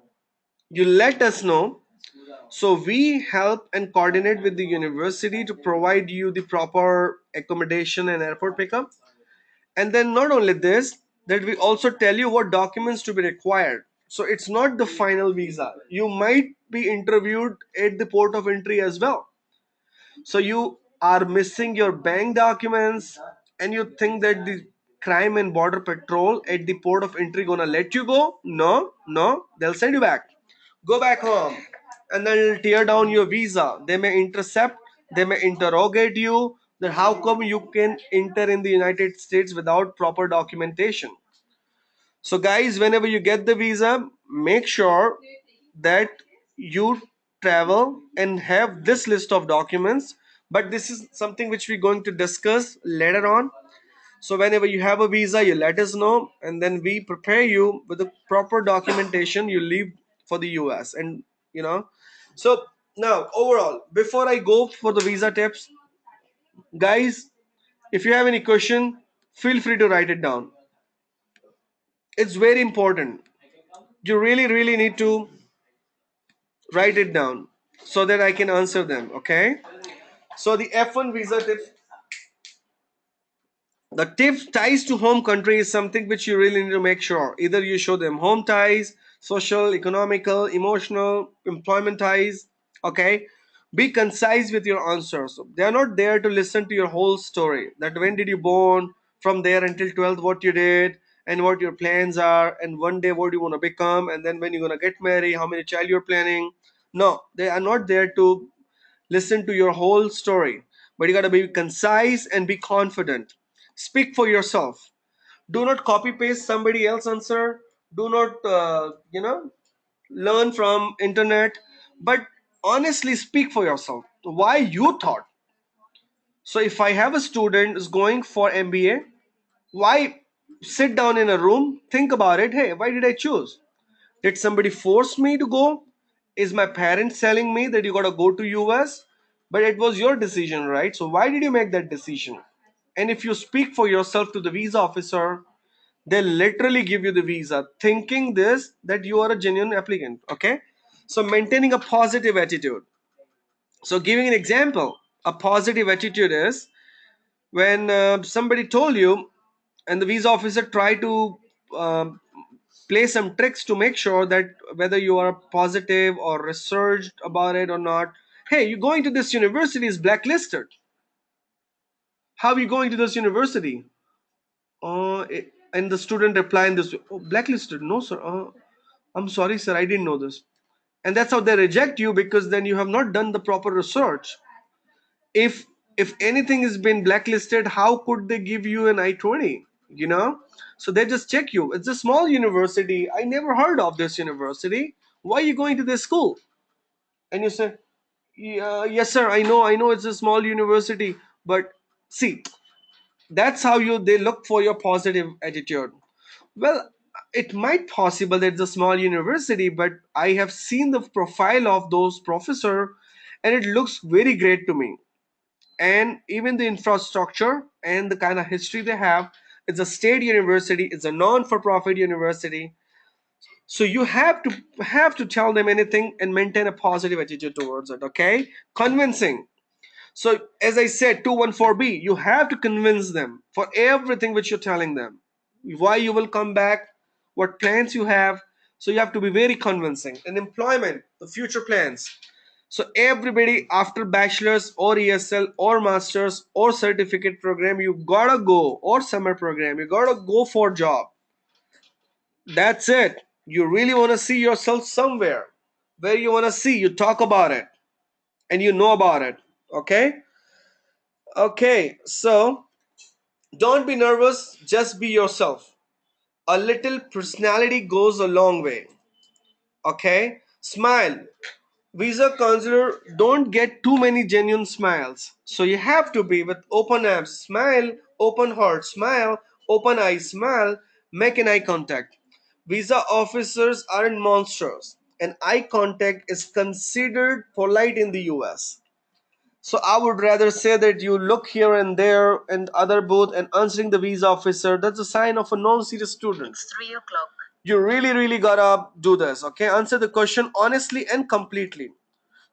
you let us know. So we help and coordinate with the university to provide you the proper accommodation and airport pickup. And then not only this, that we also tell you what documents to be required. So it's not the final visa. You might be interviewed at the port of entry as well. So you are missing your bank documents and you think that the crime and border patrol at the port of entry gonna let you go? No, no, they'll send you back. Go back home. And they'll tear down your visa. They may intercept, they may interrogate you that how come you can enter in the United States without proper documentation. So guys, whenever you get the visa, make sure that you travel and have this list of documents. But this is something which we're going to discuss later on. So whenever you have a visa, you let us know, and then we prepare you with the proper documentation. You leave for the US, and you know. So now overall, before I go for the visa tips, guys, if you have any question, feel free to write it down. It's very important. You really need to write it down so that I can answer them. Okay. So the F1 visa tips. The tip ties to home country is something which you really need to make sure. Either you show them home ties, social, economical, emotional, employment ties. Okay. Be concise with your answers. They are not there to listen to your whole story. That when did you born, from there until 12th, what you did, and what your plans are, and one day what you want to become, and then when you're gonna get married, how many child you're planning. No, they are not there to listen to your whole story, but you got to be concise and be confident. Speak for yourself. Do not copy paste somebody else's answer. Do not learn from internet, but honestly speak for yourself why you thought. So if I have a student is going for MBA, why sit down in a room, think about it. Hey, why did I choose? Did somebody force me to go? Is my parents telling me that you gotta go to US? But it was your decision, right? So why did you make that decision? And if you speak for yourself to the visa officer, they literally give you the visa, thinking this that you are a genuine applicant. Okay. So maintaining a positive attitude. So giving an example, a positive attitude is when somebody told you and the visa officer tried to um, play some tricks to make sure that whether you are positive or researched about it or not. Hey, you going to this university is blacklisted. How are you going to this university? And the student reply in this way, oh, blacklisted? No, sir. I'm sorry, sir. I didn't know this. And that's how they reject you because then you have not done the proper research. If anything has been blacklisted, how could they give you an I-20? You know, so they just check you. It's a small university. I never heard of this university. Why are you going to this school? And you say, yeah, yes, sir. I know, it's a small university, but see, that's how you they look for your positive attitude. Well, it might possible that it's a small university, but I have seen the profile of those professor, and it looks very great to me. And even the infrastructure and the kind of history they have, it's a state university, it's a non-for-profit university. So you have to tell them anything and maintain a positive attitude towards it. Okay, convincing. So as I said, 214B, you have to convince them for everything which you're telling them, why you will come back, what plans you have. So you have to be very convincing. And employment, the future plans. So everybody after bachelor's or ESL or master's or certificate program, you gotta go, or summer program, you gotta go for job. That's it. You really wanna see yourself somewhere. Where you wanna see, you talk about it and you know about it. Okay? Okay, so don't be nervous, just be yourself. A little personality goes a long way. Okay? Smile. Visa consular don't get too many genuine smiles. So you have to be with open arms, smile, open heart, smile, open eyes, smile, make an eye contact. Visa officers aren't monsters, and eye contact is considered polite in the US. So I would rather say that you look here and there and other booth and answering the visa officer, that's a sign of a non-serious student. It's 3 o'clock. You really gotta do this, okay? Answer the question honestly and completely.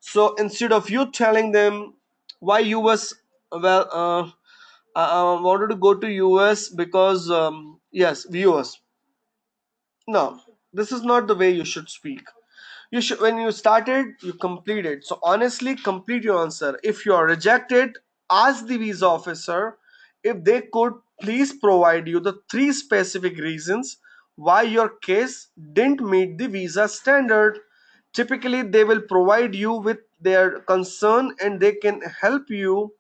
So instead of you telling them why US, well, I wanted to go to US because yes, US. No, this is not the way you should speak. You should, when you started, you completed. So honestly, complete your answer. If you are rejected, ask the visa officer if they could please provide you the three specific reasons why your case didn't meet the visa standard. Typically, they will provide you with their concern and they can help you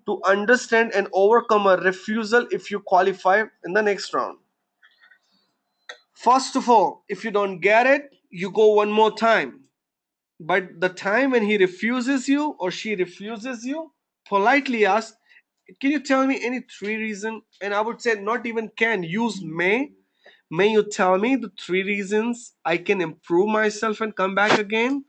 to understand and overcome a refusal if you qualify in the next round. First of all, if you don't get it, you go one more time. But the time when he refuses you or she refuses you, politely ask, can you tell me any three reasons? And I would say not even can, use may. May you tell me the three reasons I can improve myself and come back again?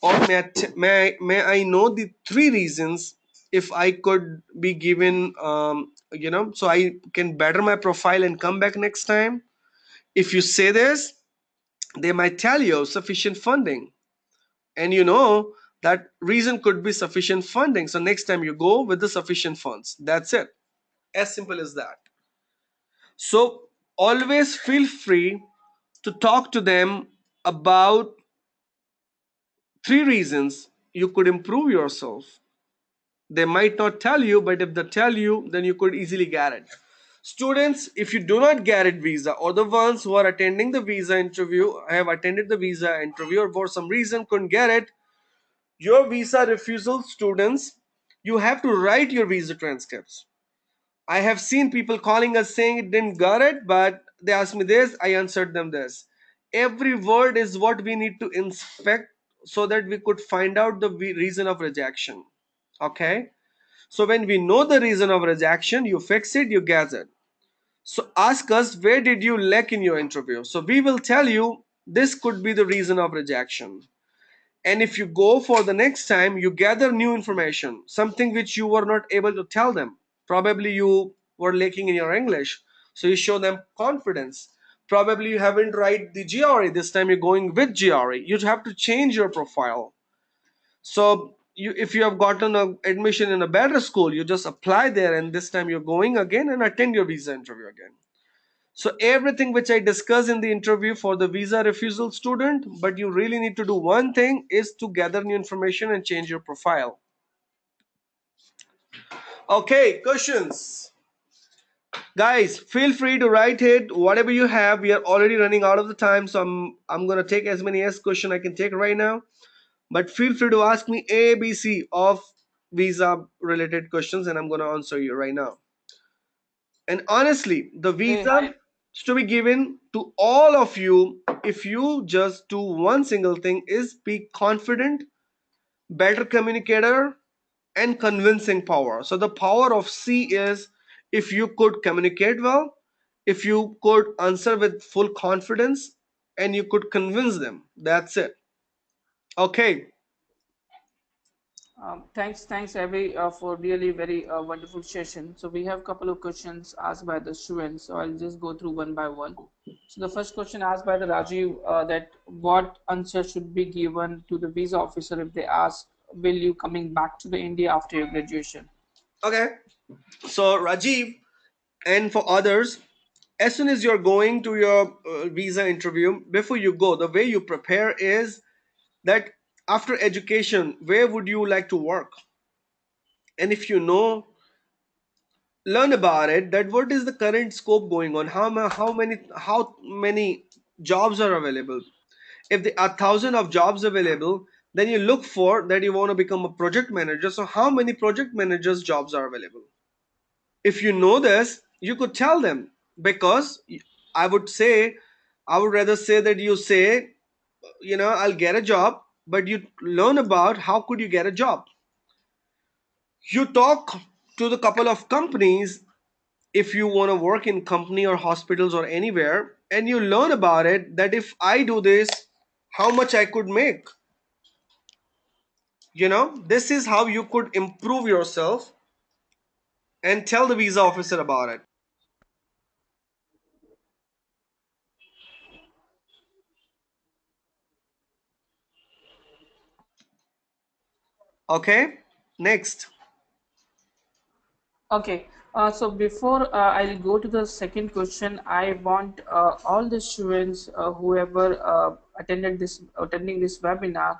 Or may I know the three reasons if I could be given, so I can better my profile and come back next time? If you say this, they might tell you sufficient funding. And you know that reason could be sufficient funding. So next time you go with the sufficient funds. That's it. As simple as that. So always feel free to talk to them about three reasons you could improve yourself. They might not tell you, but if they tell you, then you could easily get it. Students, if you do not get it visa, or the ones who are attending the visa interview, have attended the visa interview, or for some reason couldn't get it, your visa refusal students, you have to write your visa transcripts. I have seen people calling us saying it didn't got it, but they asked me this, I answered them this. Every word is what we need to inspect so that we could find out the reason of rejection. Okay? So when we know the reason of rejection, you fix it, you get it. So ask us, where did you lack in your interview? So we will tell you this could be the reason of rejection. And if you go for the next time, you gather new information, something which you were not able to tell them. Probably you were lacking in your English, so you show them confidence. Probably you haven't write the GRE, this time you're going with GRE. You have to change your profile. So if you have gotten an admission in a better school, you just apply there, and this time you're going again and attend your visa interview again. So everything which I discuss in the interview for the visa refusal student, but you really need to do one thing, is to gather new information and change your profile. Okay, questions. Guys, feel free to write it, whatever you have. We are already running out of the time, so I'm gonna take as many as question I can take right now. But feel free to ask me A, B, C of visa related questions, and I'm gonna answer you right now. And honestly, the Hey, visa hi. is to be given to all of you if you just do one single thing, is be confident, better communicator, and convincing power. So the power of C is if you could communicate well, if you could answer with full confidence, and you could convince them. That's it. Okay. Thanks, Abbie, for really very wonderful session. So we have a couple of questions asked by the students. So I'll just go through one by one. So the first question asked by the Rajiv that what answer should be given to the visa officer if they ask, will you coming back to the India after your graduation? Okay. So Rajiv, and for others, as soon as you're going to your visa interview, before you go, the way you prepare is that after education, where would you like to work? And if you know, learn about it, that what is the current scope going on, how many jobs are available. If there are thousand of jobs available, then you look for that you want to become a project manager, so how many project managers jobs are available? If you know this, you could tell them. Because I would say, I would rather say that you say, I'll get a job, but you learn about how could you get a job. You talk to the couple of companies, if you want to work in company or hospitals or anywhere, and you learn about it, that if I do this, how much I could make. This is how you could improve yourself and tell the visa officer about it. Okay, next. Okay, so before I'll go to the second question, I want all the students, whoever attending this webinar,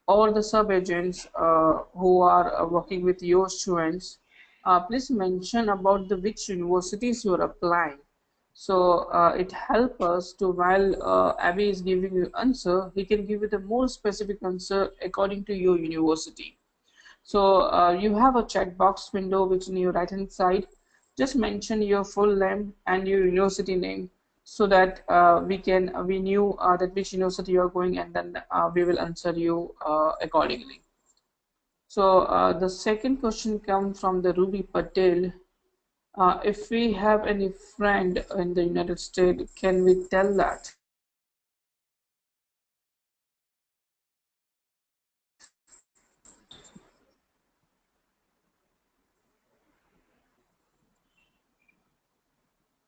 or the sub agents who are working with your students, please mention about the which universities you are applying. So it helps us to while Abby is giving you answer, he can give you the more specific answer according to your university. So you have a checkbox window which in your right hand side. Just mention your full name and your university name so that we knew that which university you are going, and then we will answer you accordingly. So the second question comes from the Ruby Patel. If we have any friend in the United States, can we tell that?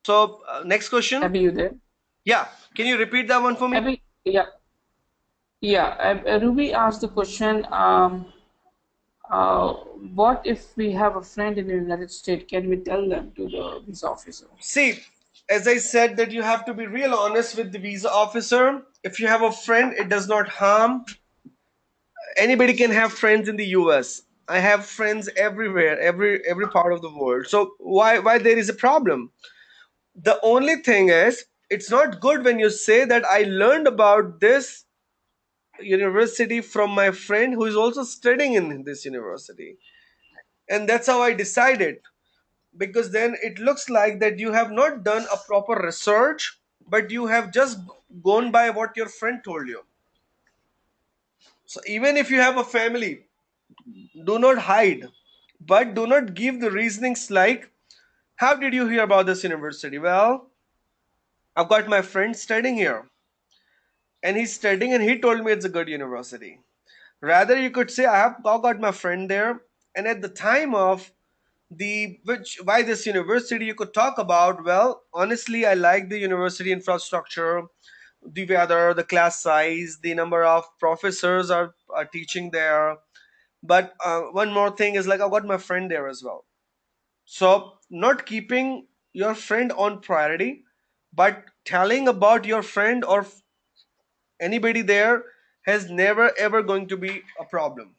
So, next question. Abby, you there? Yeah, can you repeat that one for me? Abby, yeah, yeah. Ruby asked the question. What if we have a friend in the United States? Can we tell them to the visa officer? See, as I said, that you have to be real honest with the visa officer. If you have a friend, it does not harm. Anybody can have friends in the US. I have friends everywhere, every part of the world. So why there is a problem? The only thing is, it's not good when you say that I learned about this university from my friend who is also studying in this university, and that's how I decided, because then it looks like that you have not done a proper research, but you have just gone by what your friend told you. So even if you have a family, do not hide, but do not give the reasonings like, how did you hear about this university? Well, I've got my friend studying here, and he's studying and he told me it's a good university. Rather, you could say, I got my friend there, and at the time of the which why this university, you could talk about, well, honestly, I like the university infrastructure, the weather, the class size, the number of professors are teaching there. But one more thing is like, I got my friend there as well. So not keeping your friend on priority, but telling about your friend or anybody there has never ever going to be a problem.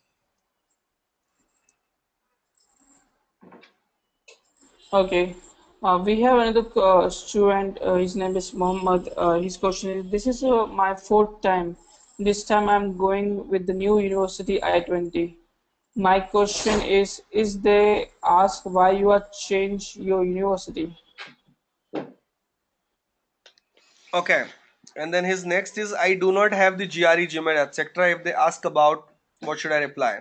Okay. We have another student. His name is Mohammed. His question is: this is my fourth time. This time I'm going with the new university I-20. My question is they ask why you are change your university? Okay. And then his next is, I do not have the GRE, GMAT, etc. If they ask about, what should I reply?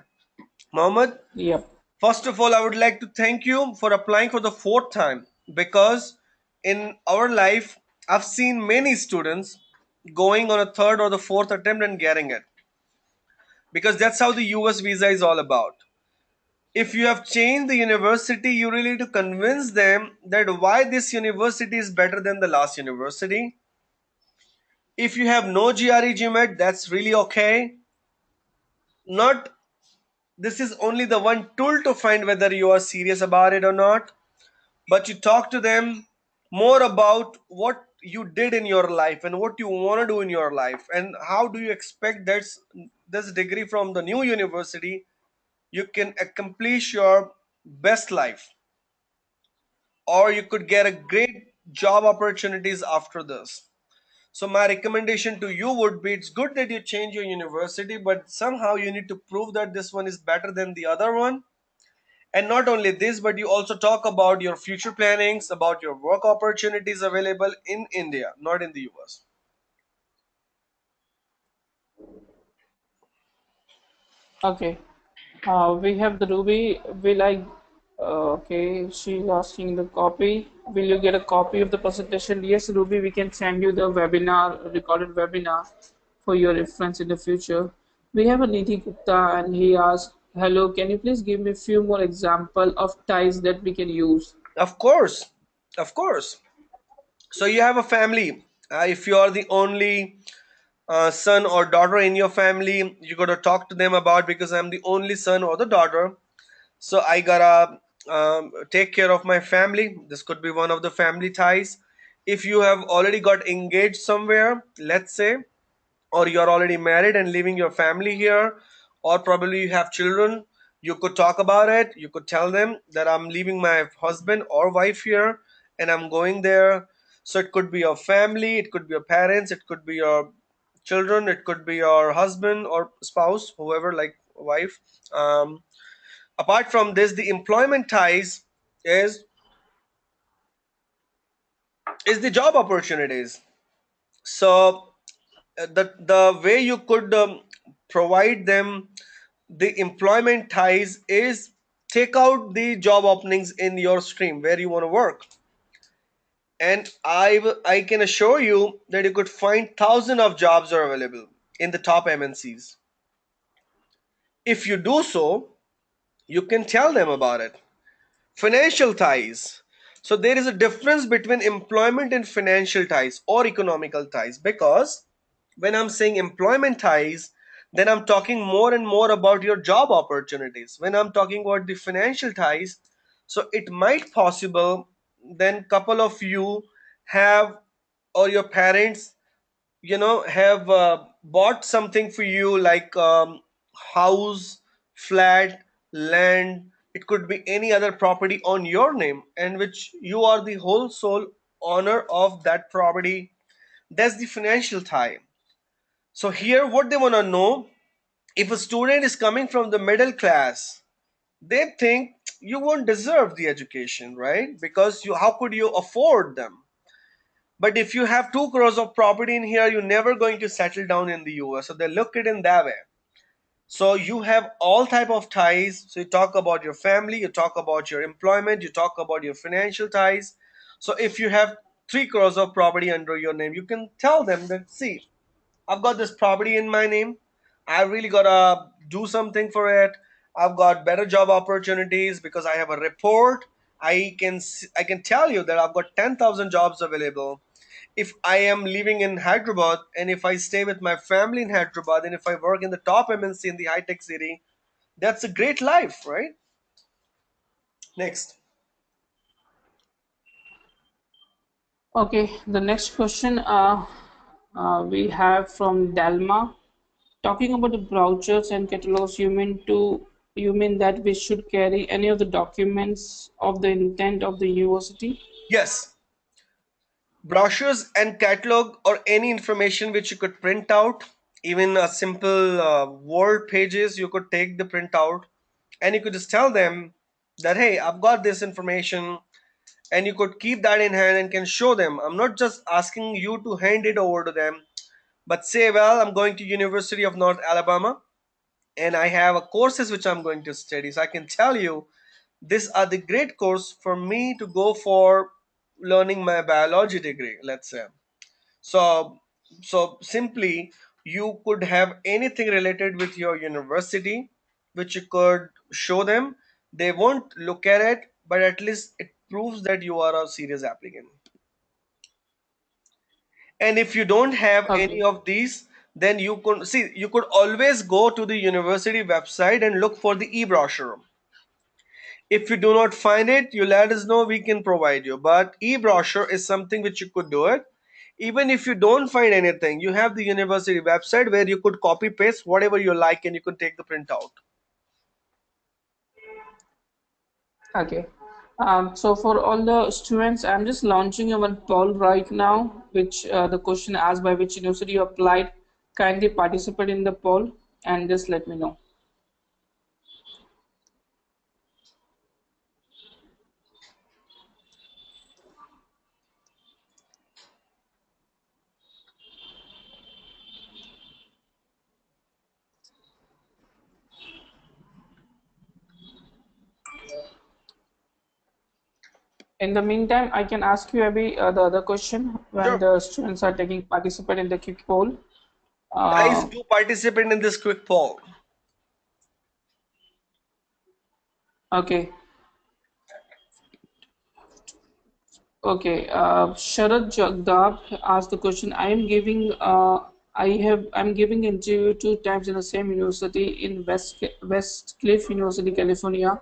Mohammed, Yep. first of all, I would like to thank you for applying for the fourth time, because in our life, I've seen many students going on a third or the fourth attempt and getting it, because that's how the US visa is all about. If you have changed the university, you really need to convince them that why this university is better than the last university. If you have no GRE, GMAT, that's really okay. Not, this is only the one tool to find whether you are serious about it or not, but you talk to them more about what you did in your life and what you want to do in your life, and how do you expect that this degree from the new university you can accomplish your best life, or you could get a great job opportunities after this. So my recommendation to you would be, it's good that you change your university, but somehow you need to prove that this one is better than the other one. And not only this, but you also talk about your future plannings, about your work opportunities available in India, not in the US. Okay. We have the Ruby. Okay, she's asking the copy. Will you get a copy of the presentation? Yes, Ruby, we can send you the webinar, recorded webinar for your reference in the future. We have a Nidhi Gupta and he asked, hello, can you please give me a few more example of ties that we can use? Of course, of course. So you have a family. If you are the only son or daughter in your family, you got to talk to them about, because I'm the only son or the daughter, so I gotta take care of my family. This could be one of the family ties. If you have already got engaged somewhere, let's say, or you're already married and leaving your family here, or probably you have children, You could talk about it. You could tell them that I'm leaving my husband or wife here and I'm going there. So it could be your family, it could be your parents, it could be your children, it could be your husband or spouse, whoever, like wife. Um, Apart from this, the employment ties is is the job opportunities. So the way you could provide them the employment ties is take out the job openings in your stream where you want to work, and I can assure you that you could find thousands of jobs are available in the top MNCs. If you do so, you can tell them about it. Financial ties. So there is a difference between employment and financial ties or economical ties, because when I'm saying employment ties, then I'm talking more and more about your job opportunities. When I'm talking about the financial ties, so it might possible then couple of you have, or your parents, have bought something for you like house, flat, land. It could be any other property on your name and which you are the whole sole owner of that property. That's the financial tie. So here what they want to know, if a student is coming from the middle class, they think you won't deserve the education, right? Because you, how could you afford them? But if you have 2 crores of property in here, you're never going to settle down in the US. So they look at it in that way. So you have all type of ties. So you talk about your family, you talk about your employment, you talk about your financial ties. So if you have 3 crores of property under your name, you can tell them that, see, I've got this property in my name. I really gotta do something for it. I've got better job opportunities because I have a report. I can tell you that I've got 10,000 jobs available. If I am living in Hyderabad and if I stay with my family in Hyderabad and if I work in the top MNC in the high tech city, that's a great life, right? Next. Okay, the next question we have from Dalma. Talking about the brochures and catalogs, you mean that we should carry any of the documents of the intent of the university? Yes, brochures and catalog or any information which you could print out, even a simple word pages, you could take the printout and you could just tell them that, hey, I've got this information, and you could keep that in hand and can show them. I'm not just asking you to hand it over to them, but say, well, I'm going to University of North Alabama and I have a courses which I'm going to study. So I can tell you these are the great course for me to go for learning my biology degree, let's say. So simply you could have anything related with your university which you could show them. They won't look at it, but at least it proves that you are a serious applicant. And if you don't have any Okay, of these, then you could always go to the university website and look for the e-brochure. If you do not find it, you let us know, we can provide you. But e-brochure is something which you could do it. Even if you don't find anything, you have the university website where you could copy paste whatever you like and you could take the printout. okay. So for all the students, I'm just launching a one poll right now, which the question asked by which university you applied. Kindly participate in the poll and just let me know. In the meantime, I can ask you Abby, the other question when Sure. the students are taking participate in the quick poll. Guys, Uh, do participate in this quick poll. okay, okay. Sharad Jagdab asked the question. I'm giving interview 2 times in the same university in West Cliff University, California.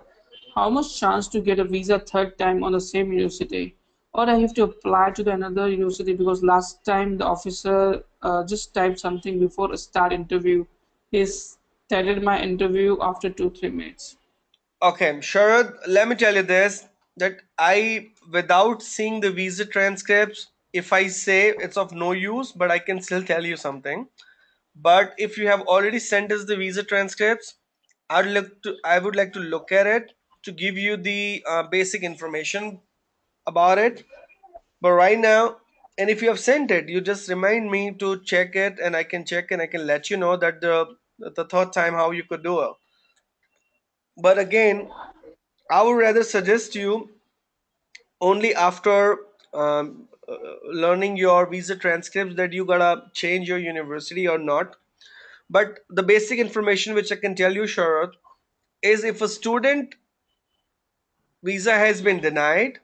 How much chance to get a visa third time on the same university? Or I have to apply to the another university because last time the officer just typed something before a start interview. He started my interview after 2 3 minutes. Okay, Sharad, let me tell you this, that I, without seeing the visa transcripts, if I say it's of no use, but I can still tell you something. But if you have already sent us the visa transcripts, I would like to look at it to give you the basic information about it. But right now, and if you have sent it, you just remind me to check it, and I can check and I can let you know that the third time how you could do it. But again, I would rather suggest you only after learning your visa transcripts that you gotta change your university or not. But the basic information which I can tell you, Sharat, is if a student visa has been denied,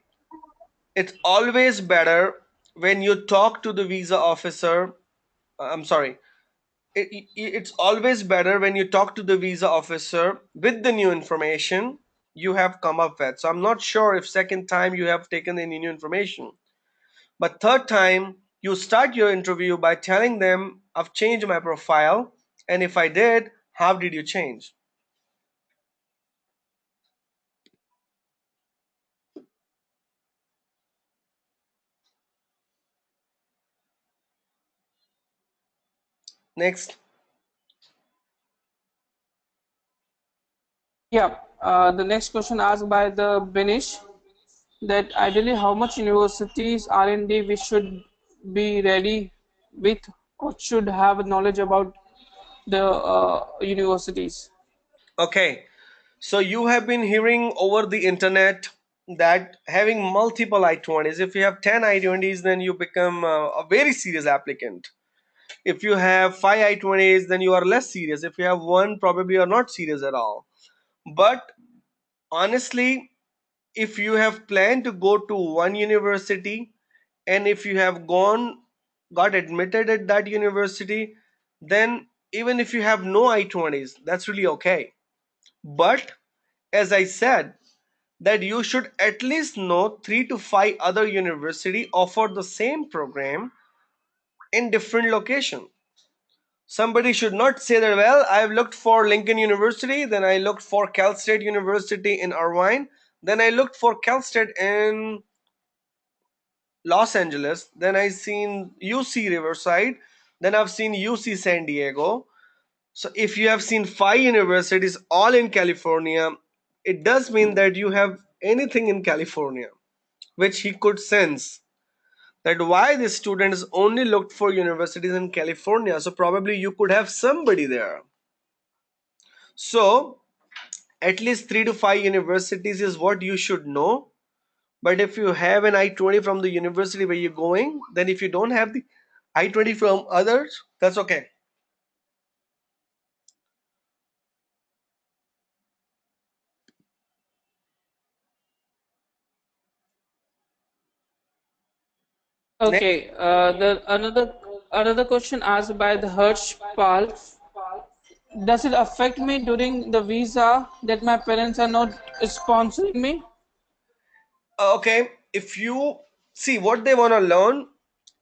it's always better when you talk to the visa officer. I'm sorry. It's always better when you talk to the visa officer with the new information you have come up with. So I'm not sure if second time you have taken any new information. But third time, you start your interview by telling them, I've changed my profile, and if I did, how did you change? Next. Yeah. The next question asked by the Benish, that ideally how much universities R&D we should be ready with or should have knowledge about the universities. Okay, so you have been hearing over the internet that having multiple I-20s, if you have 10 I-20s, then you become a very serious applicant. If you have 5 I-20s, then you are less serious. If you have one, probably you are not serious at all. But honestly, if you have planned to go to one university, and if you have got admitted at that university, then even if you have no I-20s, that's really okay. But as I said, that you should at least know 3 to 5 other university offer the same program in different location. Somebody should not say that, well, I've looked for Lincoln University, then I looked for Cal State University in Irvine, then I looked for Cal State in Los Angeles, then I seen UC Riverside, then I've seen UC San Diego. So if you have seen 5 universities all in California, it does mean that you have anything in California, which he could sense that why the students only looked for universities in California. So probably you could have somebody there. So at least 3 to 5 universities is what you should know. But if you have an I-20 from the university where you're going, then if you don't have the I-20 from others, that's okay. Next. Okay, the another question asked by the Hirsch Pal, does it affect me during the visa that my parents are not sponsoring me? Okay, if you see what they want to learn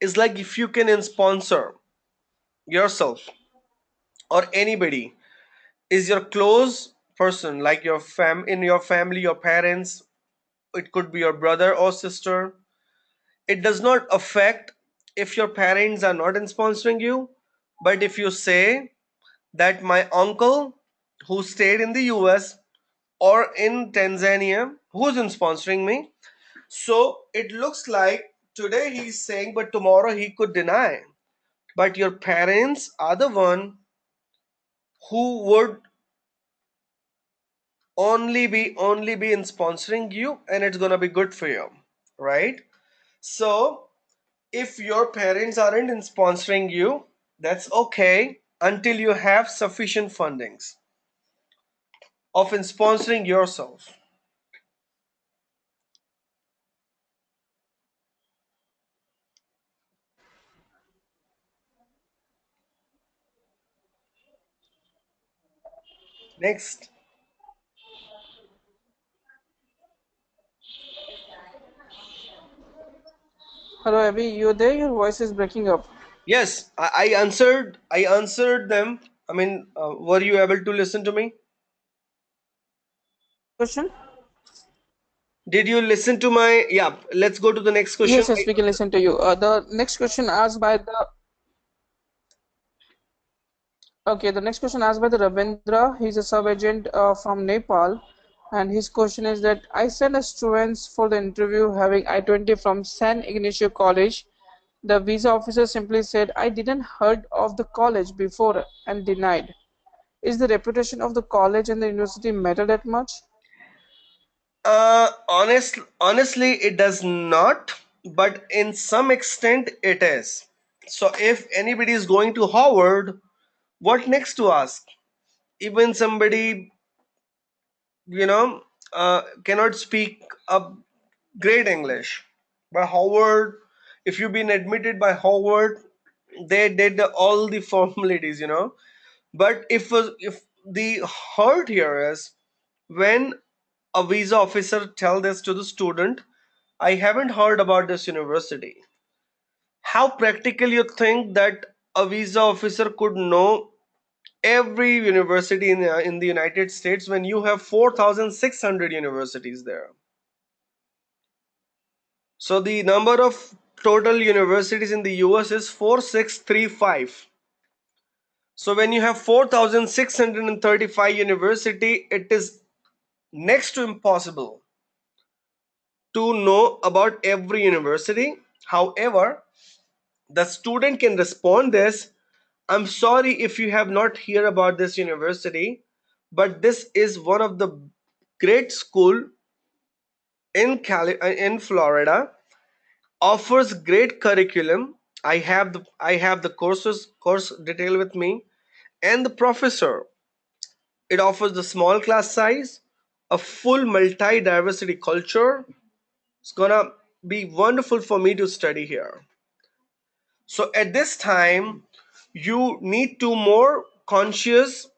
is like if you can sponsor yourself or anybody is your close person, like your in your family, your parents, it could be your brother or sister. It does not affect if your parents are not in sponsoring you, but if you say that my uncle who stayed in the US or in Tanzania who's in sponsoring me, so it looks like today he's saying, but tomorrow he could deny. But your parents are the one who would only be in sponsoring you, and it's gonna be good for you, right? So if your parents aren't in sponsoring you, that's okay until you have sufficient fundings of in sponsoring yourself. Next. Hello, Abby, you're there? Your voice is breaking up. Yes, I answered them. I mean, were you able to listen to me? Question? Did you listen to my? Yeah, let's go to the next question. Yes, yes, we can listen to you. The next question asked by the Okay, the next question asked by the Ravindra. He's a sub-agent from Nepal, and his question is that I sent a students for the interview having I-20 from San Ignacio College. The visa officer simply said I didn't heard of the college before and denied. Is the reputation of the college and the university matter that much? Honestly, it does not, but in some extent it is. So if anybody is going to Howard, what next to ask? Even somebody, you know, cannot speak a great English. By Howard, if you've been admitted by Howard, they did all the formalities. But if the hurt here is when a visa officer tell this to the student, I haven't heard about this university. How practical you think that a visa officer could know every university in the United States when you have 4,600 universities there? So the number of total universities in the US is 4635. So when you have 4,635 university, it is next to impossible to know about every university. However, the student can respond this, I'm sorry if you have not heard about this university, but this is one of the great school in Florida, offers great curriculum. I have the course detail with me, and the professor. It offers the small class size, a full multi-diversity culture. It's gonna be wonderful for me to study here. So at this time, you need to more consciously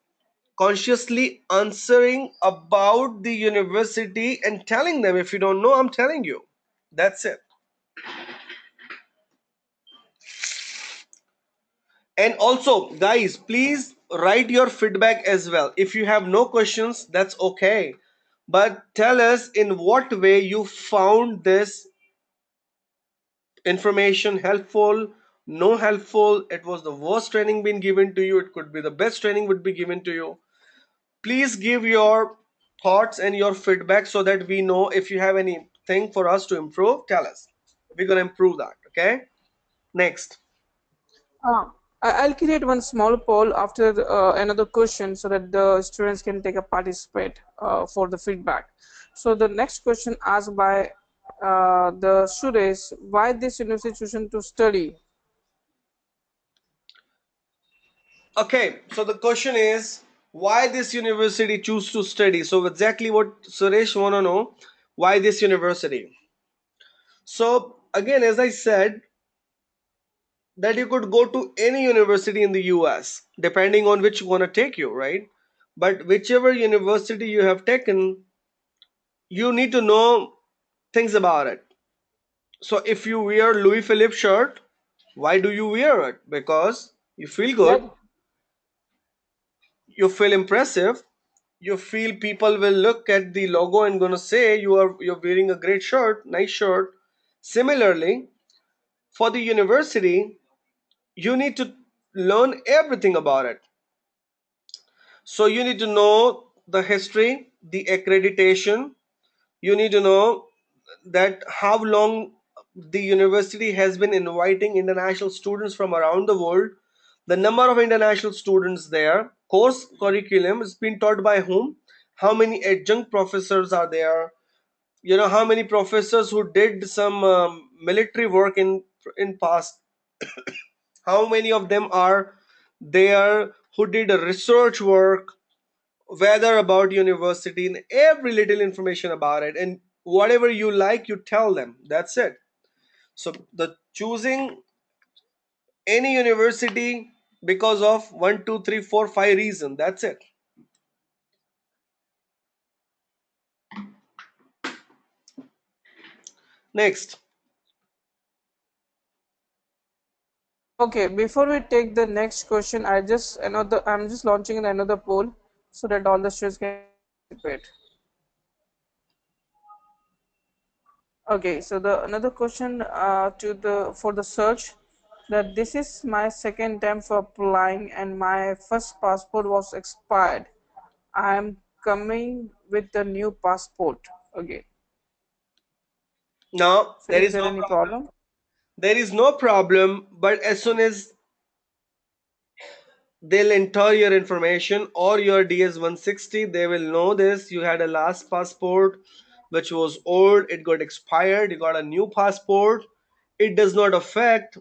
answering about the university and telling them. If you don't know, I'm telling you. That's it. And also, guys, please write your feedback as well. If you have no questions, that's okay. But tell us in what way you found this information helpful, no helpful. It was the worst training being given to you. It could be the best training would be given to you. Please give your thoughts and your feedback so that we know if you have anything for us to improve. Tell us. We're gonna improve that. Okay. Next. Uh, I'll create one small poll after another question so that the students can take a participate for the feedback. So the next question asked by the students, why this university chosen to study? Okay, so the question is why this university choose to study. So exactly what Suresh wanna know, why this university. So again, as I said, that you could go to any university in the US, depending on which wanna take you, right? But whichever university you have taken, you need to know things about it. So if you wear Louis Philippe shirt, why do you wear it? Because you feel Yeah, good, you feel impressive, you feel people will look at the logo and gonna say you're wearing a great shirt, nice shirt. Similarly, for the university, you need to learn everything about it. So you need to know the history, the accreditation. You need to know that how long the university has been inviting international students from around the world, the number of international students there, course curriculum is being taught by whom, how many adjunct professors are there, how many professors who did some military work in past, how many of them are there who did a research work, whether about university, and every little information about it, and whatever you like you tell them. That's it. So the choosing any university because of 1, 2, 3, 4, 5 reason. That's it. Next. okay, before we take the next question, I'm just launching another poll so that all the students can participate. Okay, so the another question to the for the search, that this is my second time for applying and my first passport was expired. I am coming with the new passport. Okay, No, so there is is there no any problem. problem? There is no problem, but as soon as they'll enter your information or your DS-160, they will know this. You had a last passport which was old, it got expired, you got a new passport. It does not affect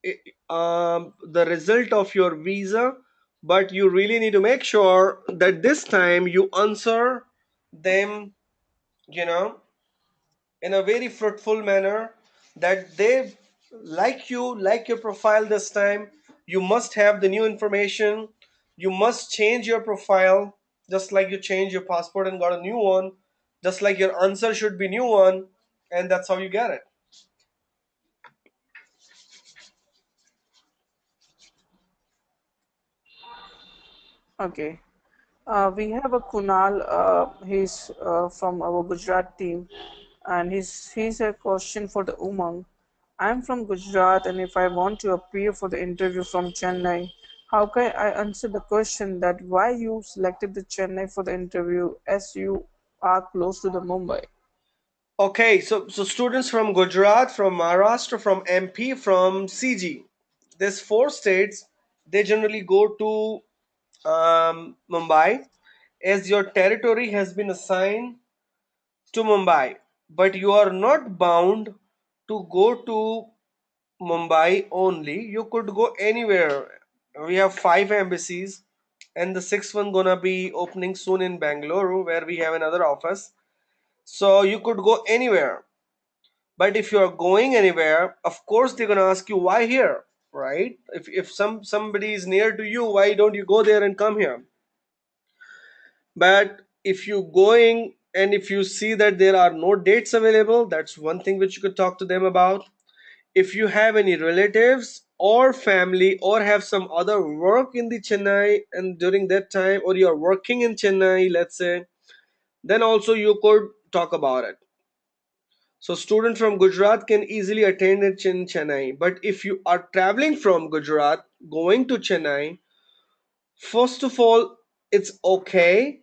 the result of your visa, but you really need to make sure that this time you answer them, you know, in a very fruitful manner, that they like you, like your profile this time. You must have the new information. You must change your profile, just like you change your passport and got a new one, just like your answer should be new one, and that's how you get it. Okay. We have a Kunal. He's from our Gujarat team, and he's a question for the Umang. I'm from Gujarat, and if I want to appear for the interview from Chennai, how can I answer the question that why you selected the Chennai for the interview as you are close to the Mumbai? Okay, so students from Gujarat, from Maharashtra, from MP, from CG, these four states, they generally go to Mumbai, as your territory has been assigned to Mumbai, but you are not bound to go to Mumbai only. You could go anywhere. We have five embassies, and the sixth one gonna be opening soon in Bangalore, where we have another office. So you could go anywhere. But if you are going anywhere, of course they're gonna ask you why here, right? If somebody is near to you, why don't you go there and come here? But if you going and if you see that there are no dates available, that's one thing which you could talk to them about. If you have any relatives or family or have some other work in the Chennai and during that time, or you're working in Chennai, let's say, then also you could talk about it. So students from Gujarat can easily attend it in Chennai. But if you are traveling from Gujarat going to Chennai, first of all, it's okay,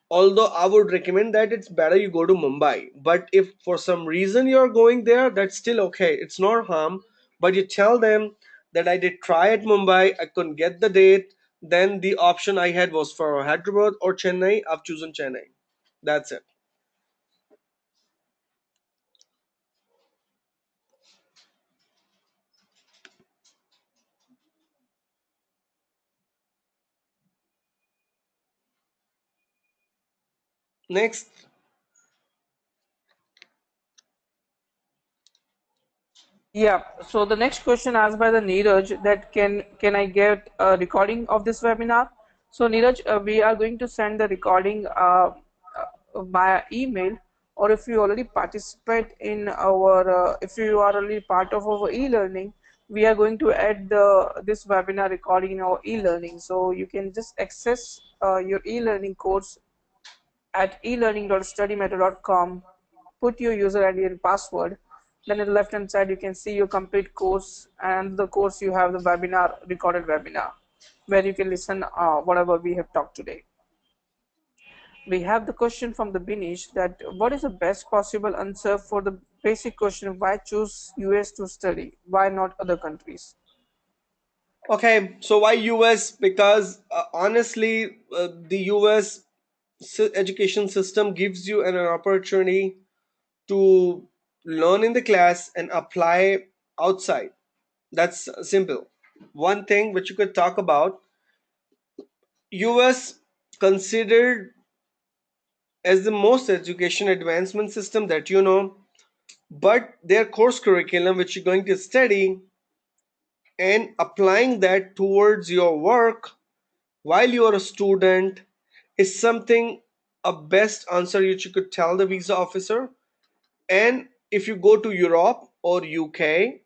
although I would recommend that it's better you go to Mumbai. But if for some reason you're going there, that's still okay. It's not harm. But you tell them that I did try at Mumbai, I couldn't get the date. Then the option I had was for Hyderabad or Chennai. I've chosen Chennai. That's it. Next. Yeah, so the next question asked by the Neeraj, that can I get a recording of this webinar? So Neeraj, we are going to send the recording via email, or if you already participate in our, if you are already part of our e-learning, we are going to add the this webinar recording in our e-learning. So you can just access your e-learning course at elearning.studymatter.com, put your user ID and password. Then at the left hand side, you can see your complete course, and the course you have the webinar, recorded webinar, where you can listen whatever we have talked today. We have the question from the Binish, that what is the best possible answer for the basic question, why choose US to study? Why not other countries? Okay, so why US? Because honestly, the US education system gives you an opportunity to learn in the class and apply outside. That's simple. One thing which you could talk about, US considered as the most education advancement system that you know, but their course curriculum which you're going to study and applying that towards your work while you are a student is something a best answer which you could tell the visa officer. And if you go to Europe or UK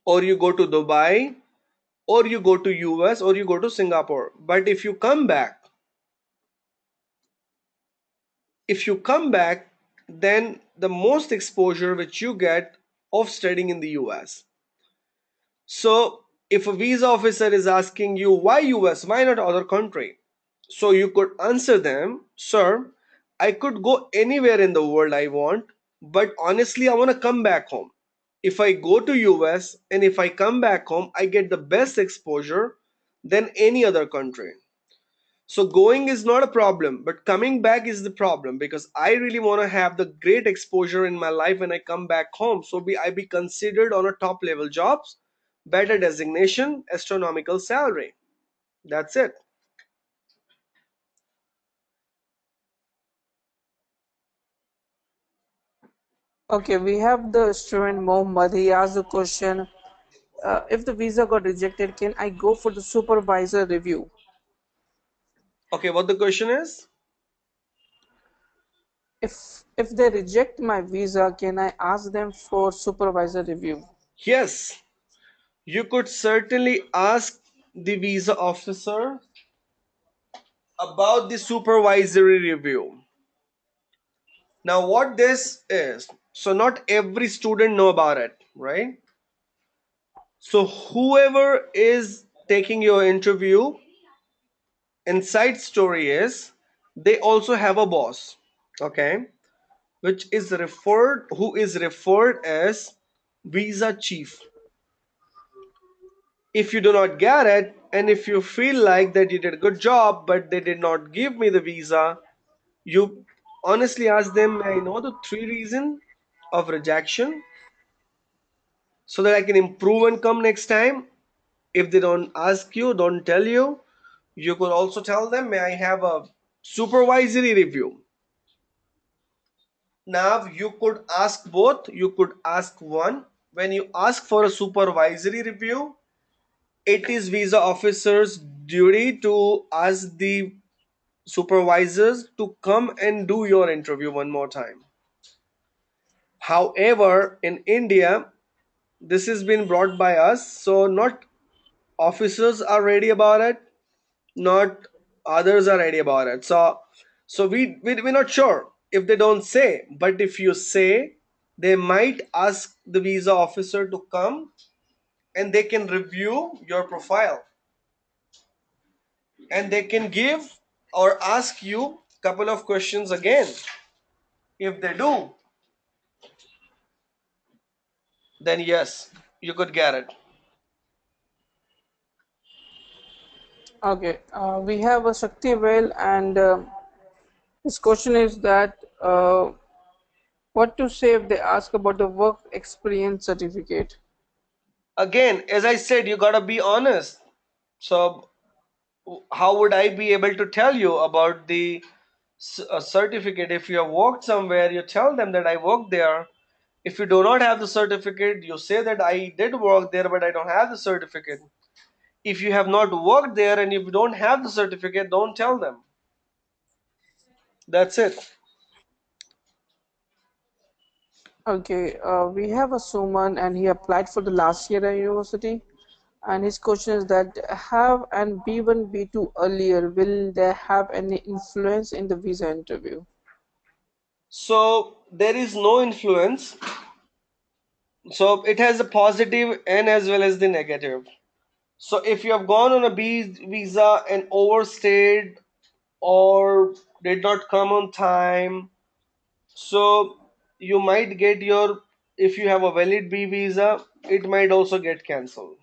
or you go to Dubai or you go to US or you go to Singapore, but if you come back than the most exposure which you get of studying in the US. So, if a visa officer is asking you why US, why not other country? So you could answer them, sir, I could go anywhere in the world I want, but honestly, I want to come back home. If I go to US and if I come back home, I get the best exposure than any other country. So going is not a problem, but coming back is the problem because I really want to have the great exposure in my life when I come back home. So I be considered on a top level jobs, better designation, astronomical salary. That's it. Okay, we have the student Mohammed. He asked the question, if the visa got rejected, can I go for the supervisor review? Okay, what the question is? If they reject my visa, can I ask them for supervisor review? Yes, you could certainly ask the visa officer about the supervisory review. Now, what this is, so not every student know about it, right? So whoever is taking your interview, inside story is they also have a boss, okay, which is referred who is referred as visa chief. If you do not get it and if you feel like that you did a good job but they did not give me the visa, you honestly ask them, may I know the three reason of rejection so that I can improve and come next time. If they don't ask you, don't tell you, you could also tell them, may I have a supervisory review. Now you could ask both, you could ask one. When you ask for a supervisory review, it is visa officers duty to ask the supervisors to come and do your interview one more time. However, in India, this has been brought by us, so not officers are ready about it, not others are ready about it. We're not sure if they don't say, but if you say, they might ask the visa officer to come and they can review your profile and they can give or ask you a couple of questions again. If they do, then yes, you could get it. Okay, we have a Shakti Well, and his question is that what to say if they ask about the work experience certificate? Again, as I said, you gotta be honest. So how would I be able to tell you about the certificate? If you have worked somewhere, you tell them that I worked there. If you do not have the certificate, you say that I did work there, but I don't have the certificate. If you have not worked there and if you don't have the certificate, don't tell them. That's it. Okay, we have a Suman, and he applied for the last year at university. And his question is that have an B1, B2 earlier, will they have any influence in the visa interview? So there is no influence. So it has a positive and as well as the negative. So if you have gone on a B visa and overstayed or did not come on time, so you might get your, if you have a valid B visa, it might also get cancelled.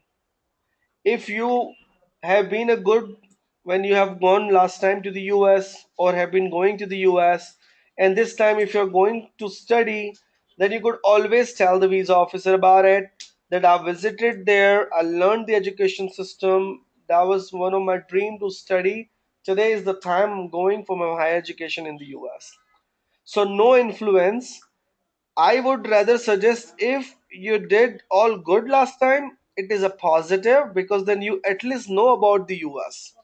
If you have been a good, when you have gone last time to the US or have been going to the US, and this time if you're going to study, then you could always tell the visa officer about it, that I visited there, I learned the education system, that was one of my dream to study. Today is the time I'm going for my higher education in the US. So no influence. I would rather suggest, if you did all good last time, it is a positive because then you at least know about the US,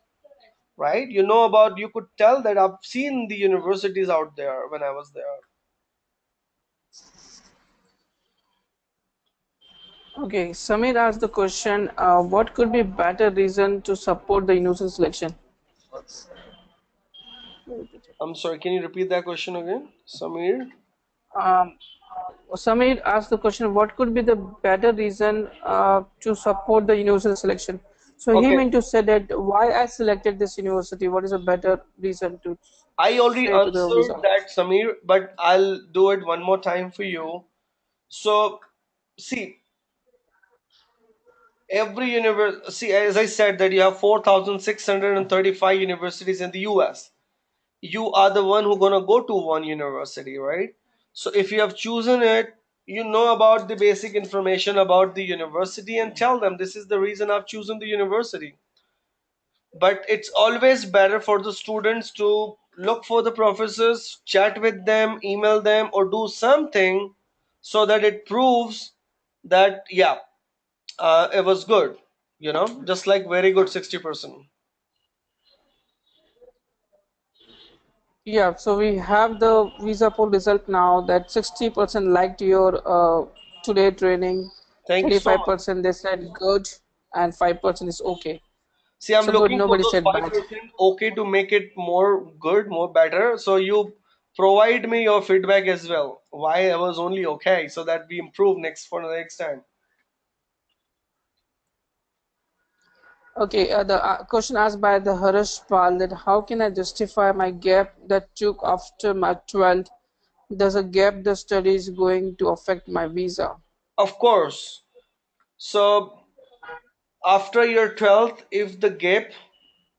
right? You know about, you could tell that I've seen the universities out there when I was there. Okay, Samir asked the question, what could be better reason to support the university selection? I'm sorry, can you repeat that question again, Samir? Um, Samir asked the question, what could be the better reason to support the university selection? So he Okay, meant to say that why I selected this university, what is a better reason to I already say to the visa answered that, office? Samir, but I'll do it one more time for you. So, see, every university, see, as I said, that you have 4,635 universities in the US. You are the one who gonna go to one university, right? So if you have chosen it, you know about the basic information about the university and tell them this is the reason I've chosen the university. But it's always better for the students to look for the professors, chat with them, email them, or do something so that it proves that, yeah, it was good, just like very good 60%. Yeah, so we have the visa poll result now that 60% liked your today training, Thank you so much. 35% they said good, and 5% is okay. See, I'm So good, looking for nobody those said bad. 5% okay to make it more good, more better. So you provide me your feedback as well. Why I was only okay, so that we improve next for the next time. Okay, the question asked by the Harish Pal that how can I justify my gap that took after my 12th? Does a gap the studies going to affect my visa? Of course. So after your 12th, if the gap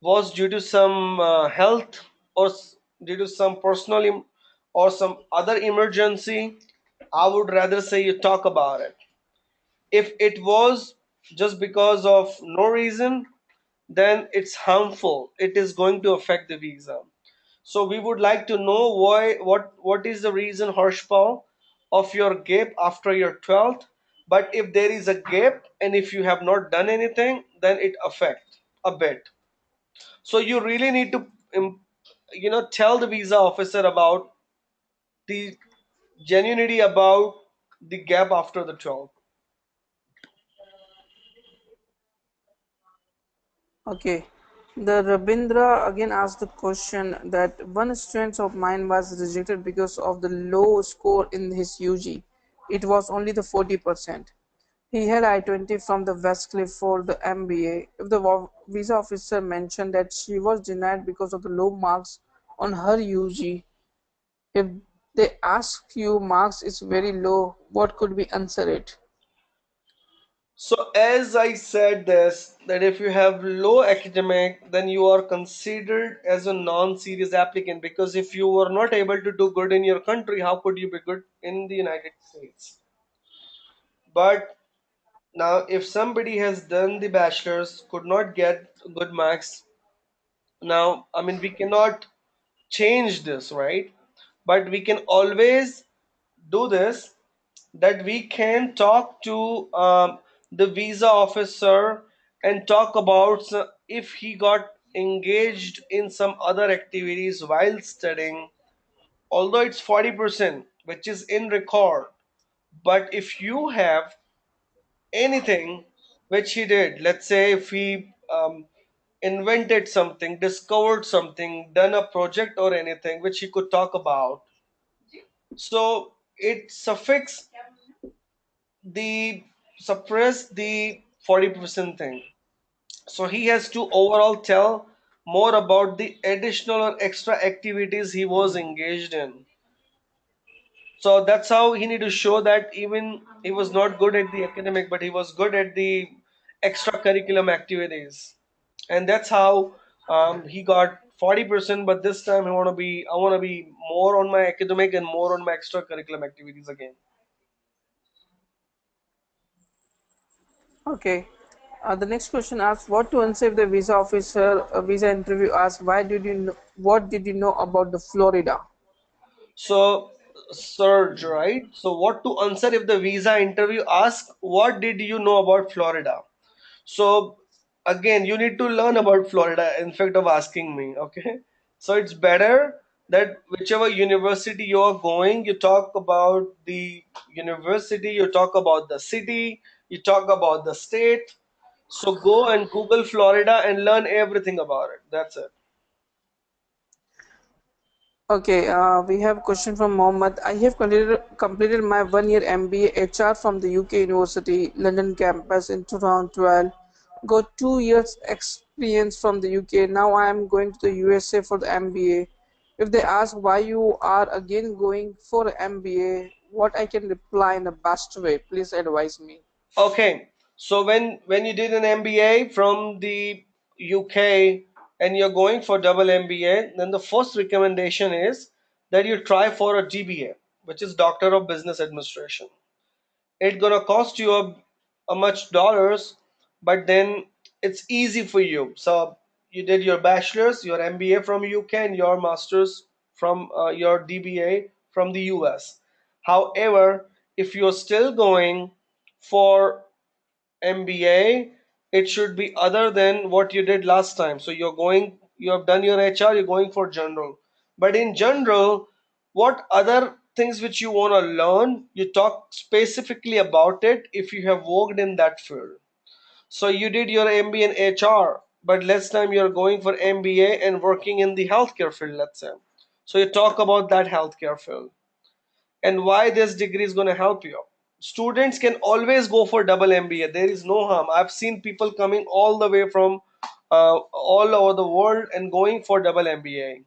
was due to some health or due to some personal or some other emergency, I would rather say you talk about it. If it was just because of no reason, then it's harmful. It is going to affect the visa. So we would like to know what is the reason, Harshpal, of your gap after your 12th. But if there is a gap and if you have not done anything, then it affects a bit. So you really need to tell the visa officer about the genuinity about the gap after the 12th. Okay. The Rabindra again asked the question that one student of mine was rejected because of the low score in his UG. It was only the 40%. He had I-20 from the Westcliff for the MBA. If the visa officer mentioned that she was denied because of the low marks on her UG, if they ask you marks is very low, what could we answer it? So as I said this, that if you have low academic, then you are considered as a non-serious applicant, because if you were not able to do good in your country, how could you be good in the United States? But now if somebody has done the bachelor's, could not get good marks, now I mean we cannot change this, right? But we can always do this, that we can talk to the visa officer and talk about if he got engaged in some other activities while studying, although it's 40%, which is in record. But if you have anything which he did, let's say if he invented something, discovered something, done a project or anything which he could talk about, so it suffix the suppress the 40% thing. So he has to overall tell more about the additional or extra activities he was engaged in. So that's how he need to show that even he was not good at the academic, but he was good at the extra curriculum activities. And that's how he got 40%. But this time I want to be more on my academic and more on my extra curriculum activities again. Okay. The next question asks, what to answer if the visa officer, visa interview asks, why did you know, what did you know about the Florida? So, Serge, right? So, what to answer if the visa interview asks, what did you know about Florida? So, again, you need to learn about Florida instead of asking me, okay? So, it's better that whichever university you are going, you talk about the university, you talk about the city, you talk about the state. So, go and Google Florida and learn everything about it. That's it. Okay, we have a question from Mohammed. I have completed my 1 year MBA HR from the UK University London campus in 2012. Got 2 years experience from the UK. Now I am going to the USA for the MBA. If they ask why you are again going for MBA, what I can reply in the best way? Please advise me. Okay, so when you did an MBA from the UK and you're going for double MBA, then the first recommendation is that you try for a DBA, which is Doctor of Business Administration. It's gonna cost you a much dollars, but then it's easy for you. So you did your bachelor's, your MBA from UK, and your master's from your DBA from the US. However, if you're still going for MBA, it should be other than what you did last time. So you have done your HR, you're going for general. But in general, what other things which you want to learn, you talk specifically about it if you have worked in that field. So you did your MBA in HR, but last time you're going for MBA and working in the healthcare field, let's say. So you talk about that healthcare field and why this degree is going to help you. Students can always go for double MBA. There is no harm. I've seen people coming all the way from all over the world and going for double MBA.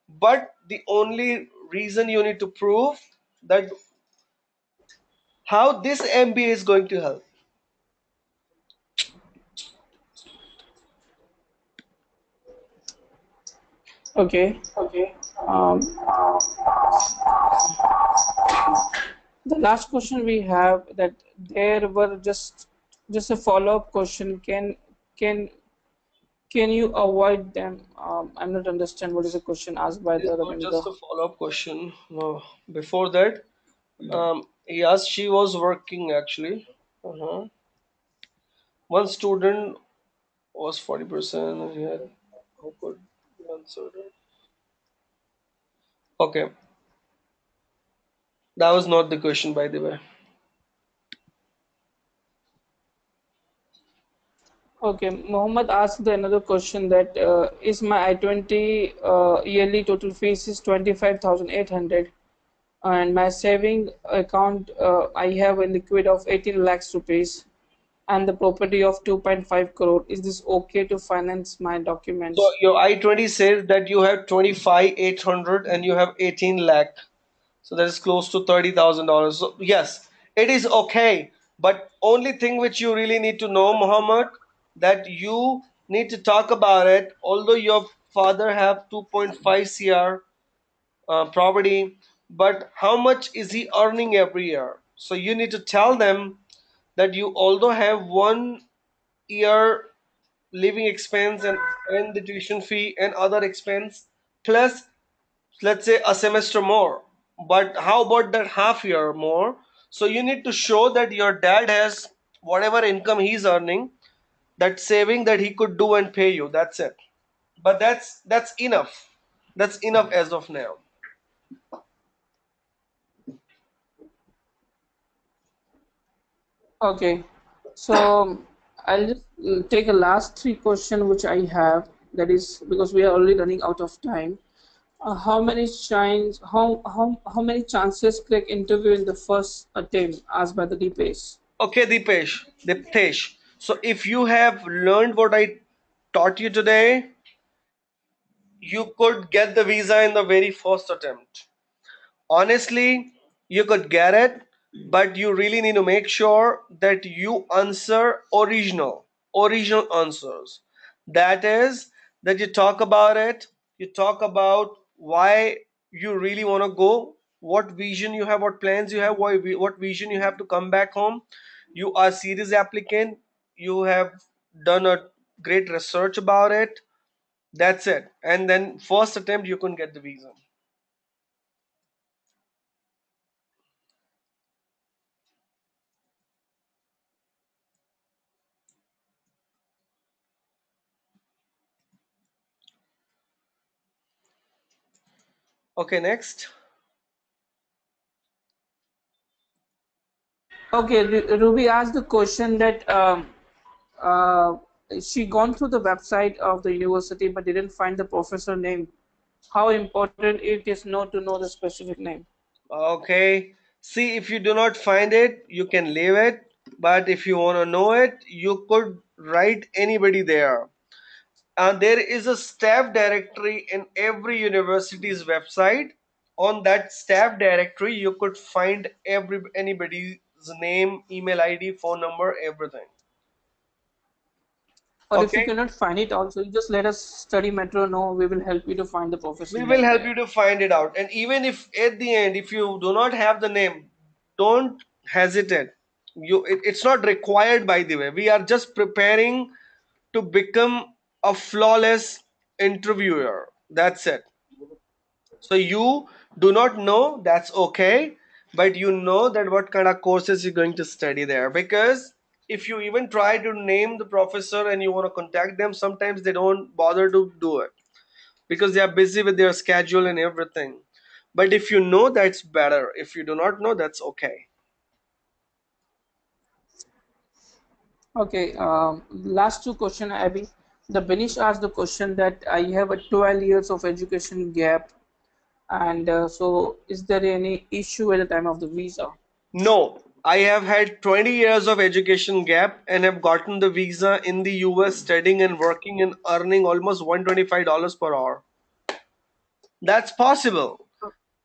But the only reason you need to prove that how this MBA is going to help. Okay. Um, the last question we have that there were just a follow-up question. Can can you avoid them? I'm not understand what is the question asked by It is the not just Ravindra. a follow-up question. No, before that, yes, she was working actually. Uh-huh. One student was 40%. He had who could answer that? Okay, that was not the question, by the way. Okay, Mohammed asked the another question that is my I-20 yearly total fees is 25,800 and my saving account I have a liquid of 18 lakhs rupees and the property of 2.5 crore. Is this okay to finance my So documents? your I-20 says that you have 25,800 and you have 18 lakh. So that is close to $30,000. So yes, it is okay. But only thing which you really need to know, Muhammad, that you need to talk about it. Although your father have 2.5 cr property, but how much is he earning every year? So you need to tell them that you although have 1 year living expense and the tuition fee and other expense plus let's say a semester more, but how about that half year more? So you need to show that your dad has whatever income he's earning, that saving that he could do and pay you, that's it. But that's enough, that's enough as of now. Okay, so I'll just take a last three question which I have. That is because we are already running out of time. How many chances crack interview in the first attempt? Asked by the Deepesh. Okay, Diptesh, so if you have learned what I taught you today, you could get the visa in the very first attempt. Honestly, you could get it, but you really need to make sure that you answer original answers. That is, that you talk about it, you talk about why you really want to go, what vision you have, what plans you have, what vision you have to come back home. You are a serious applicant, you have done a great research about it. That's it. And then first attempt you can get the visa. Okay, next. Okay, Ruby asked the question that uh, she gone through the website of the university but didn't find the professor name. How important it is not to know the specific name. Okay. See, if you do not find it, you can leave it. But if you want to know it, you could write anybody there. And there is a staff directory in every university's website. On that staff directory, you could find anybody's name, email ID, phone number, everything. Or if you Okay. cannot find it also, you just let us study metro know. We will help you to find the We professional will name help there. you to find it out. And even if at the end, if you do not have the name, don't hesitate. It's not required, by the way. We are just preparing to become a flawless interviewer. That's it. So you do not know, that's okay, but you know that what kind of courses you're going to study there. Because if you even try to name the professor and you want to contact them, sometimes they don't bother to do it because they are busy with their schedule and everything. But if you know, that's better. If you do not know, that's okay. Okay, last two question, Abby. The Benish asked the question that I have a 12 years of education gap, and so is there any issue at the time of the visa? No, I have had 20 years of education gap and have gotten the visa in the US studying and working and earning almost $125 per hour. That's possible.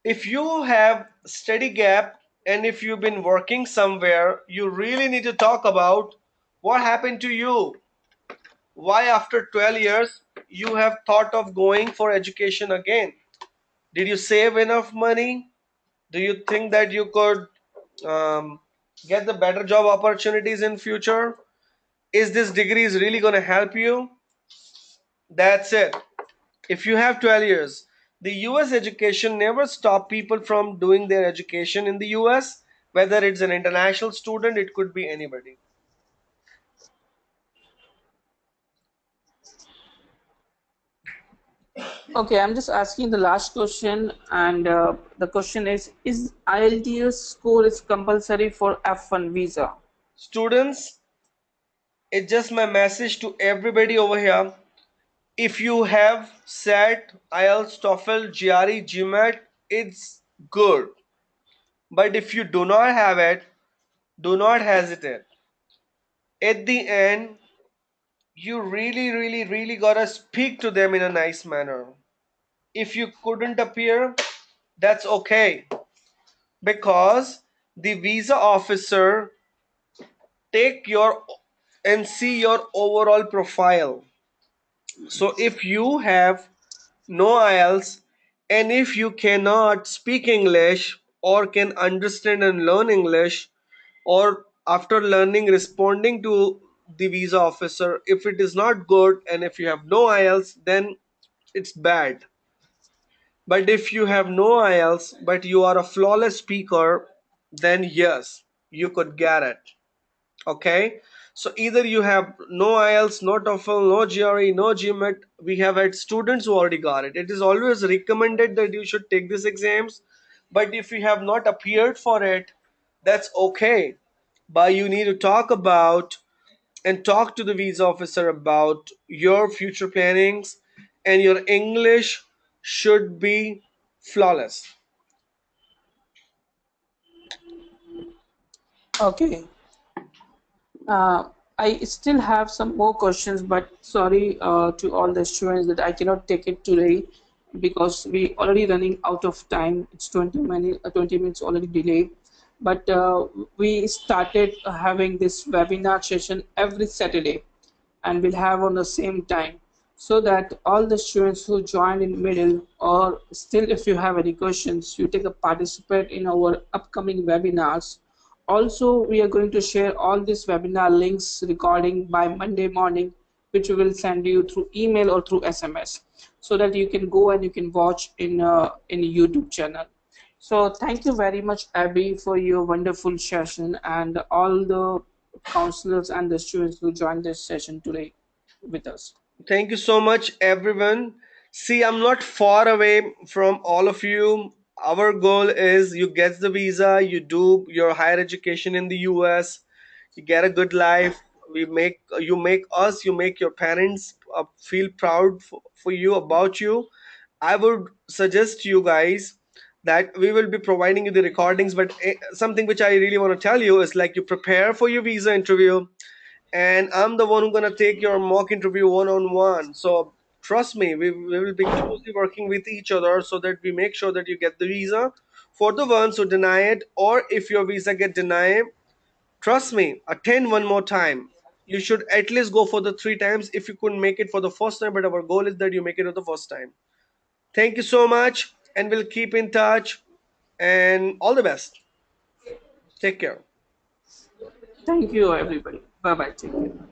If you have steady gap and if you've been working somewhere, you really need to talk about what happened to you. Why after 12 years you have thought of going for education again? Did you save enough money? Do you think that you could um, get the better job opportunities in future? Is this degree is really going to help you? That's it. If you have 12 years, the US education never stop people from doing their education in the US, whether it's an international student, it could be anybody. Okay, I'm just asking the last question, and the question is IELTS score is compulsory for F1 visa? Students, it's just my message to everybody over here. If you have SAT, IELTS, TOEFL, GRE, GMAT, it's good. But if you do not have it, do not hesitate. At the end, you really, really, really gotta speak to them in a nice manner. If you couldn't appear, that's okay because the visa officer take your and see your overall profile. So if you have no IELTS and if you cannot speak English or can understand and learn English, or after learning responding to the visa officer, if it is not good and if you have no IELTS, then it's bad. But if you have no IELTS but you are a flawless speaker, then yes, you could get it. Okay, so either you have no IELTS, no TOEFL, no GRE, no GMAT. We have had students who already got it. It is always recommended that you should take these exams, but if you have not appeared for it, that's okay. But you need to talk about and talk to the visa officer about your future plannings, and your English should be flawless. Okay, Uh, I still have some more questions, but sorry to all the students that I cannot take it today because we already running out of time. It's 20 minutes already delayed. But we started having this webinar session every Saturday, and we'll have on the same time so that all the students who joined in middle or still if you have any questions you take a participate in our upcoming webinars. Also we are going to share all these webinar links recording by Monday morning, which we will send you through email or through SMS, so that you can go and you can watch in YouTube channel. So thank you very much, Abby, for your wonderful session and all the counselors and the students who joined this session today with us. Thank you so much, everyone. See, I'm not far away from all of you. Our goal is you get the visa, you do your higher education in the US, you get a good life. We make you make us, you make your parents feel proud for you about you, I would suggest you guys that we will be providing you the recordings, but something which I really want to tell you is like you prepare for your visa interview, and I'm the one who's gonna take your mock interview one on one. So trust me, we will be closely working with each other so that we make sure that you get the visa. For the ones who deny it, or if your visa get denied, trust me, attend one more time. You should at least go for the three times if you couldn't make it for the first time. But our goal is that you make it for the first time. Thank you so much, and we'll keep in touch. And all the best. Take care. Thank you, everybody. Bye bye. Take care.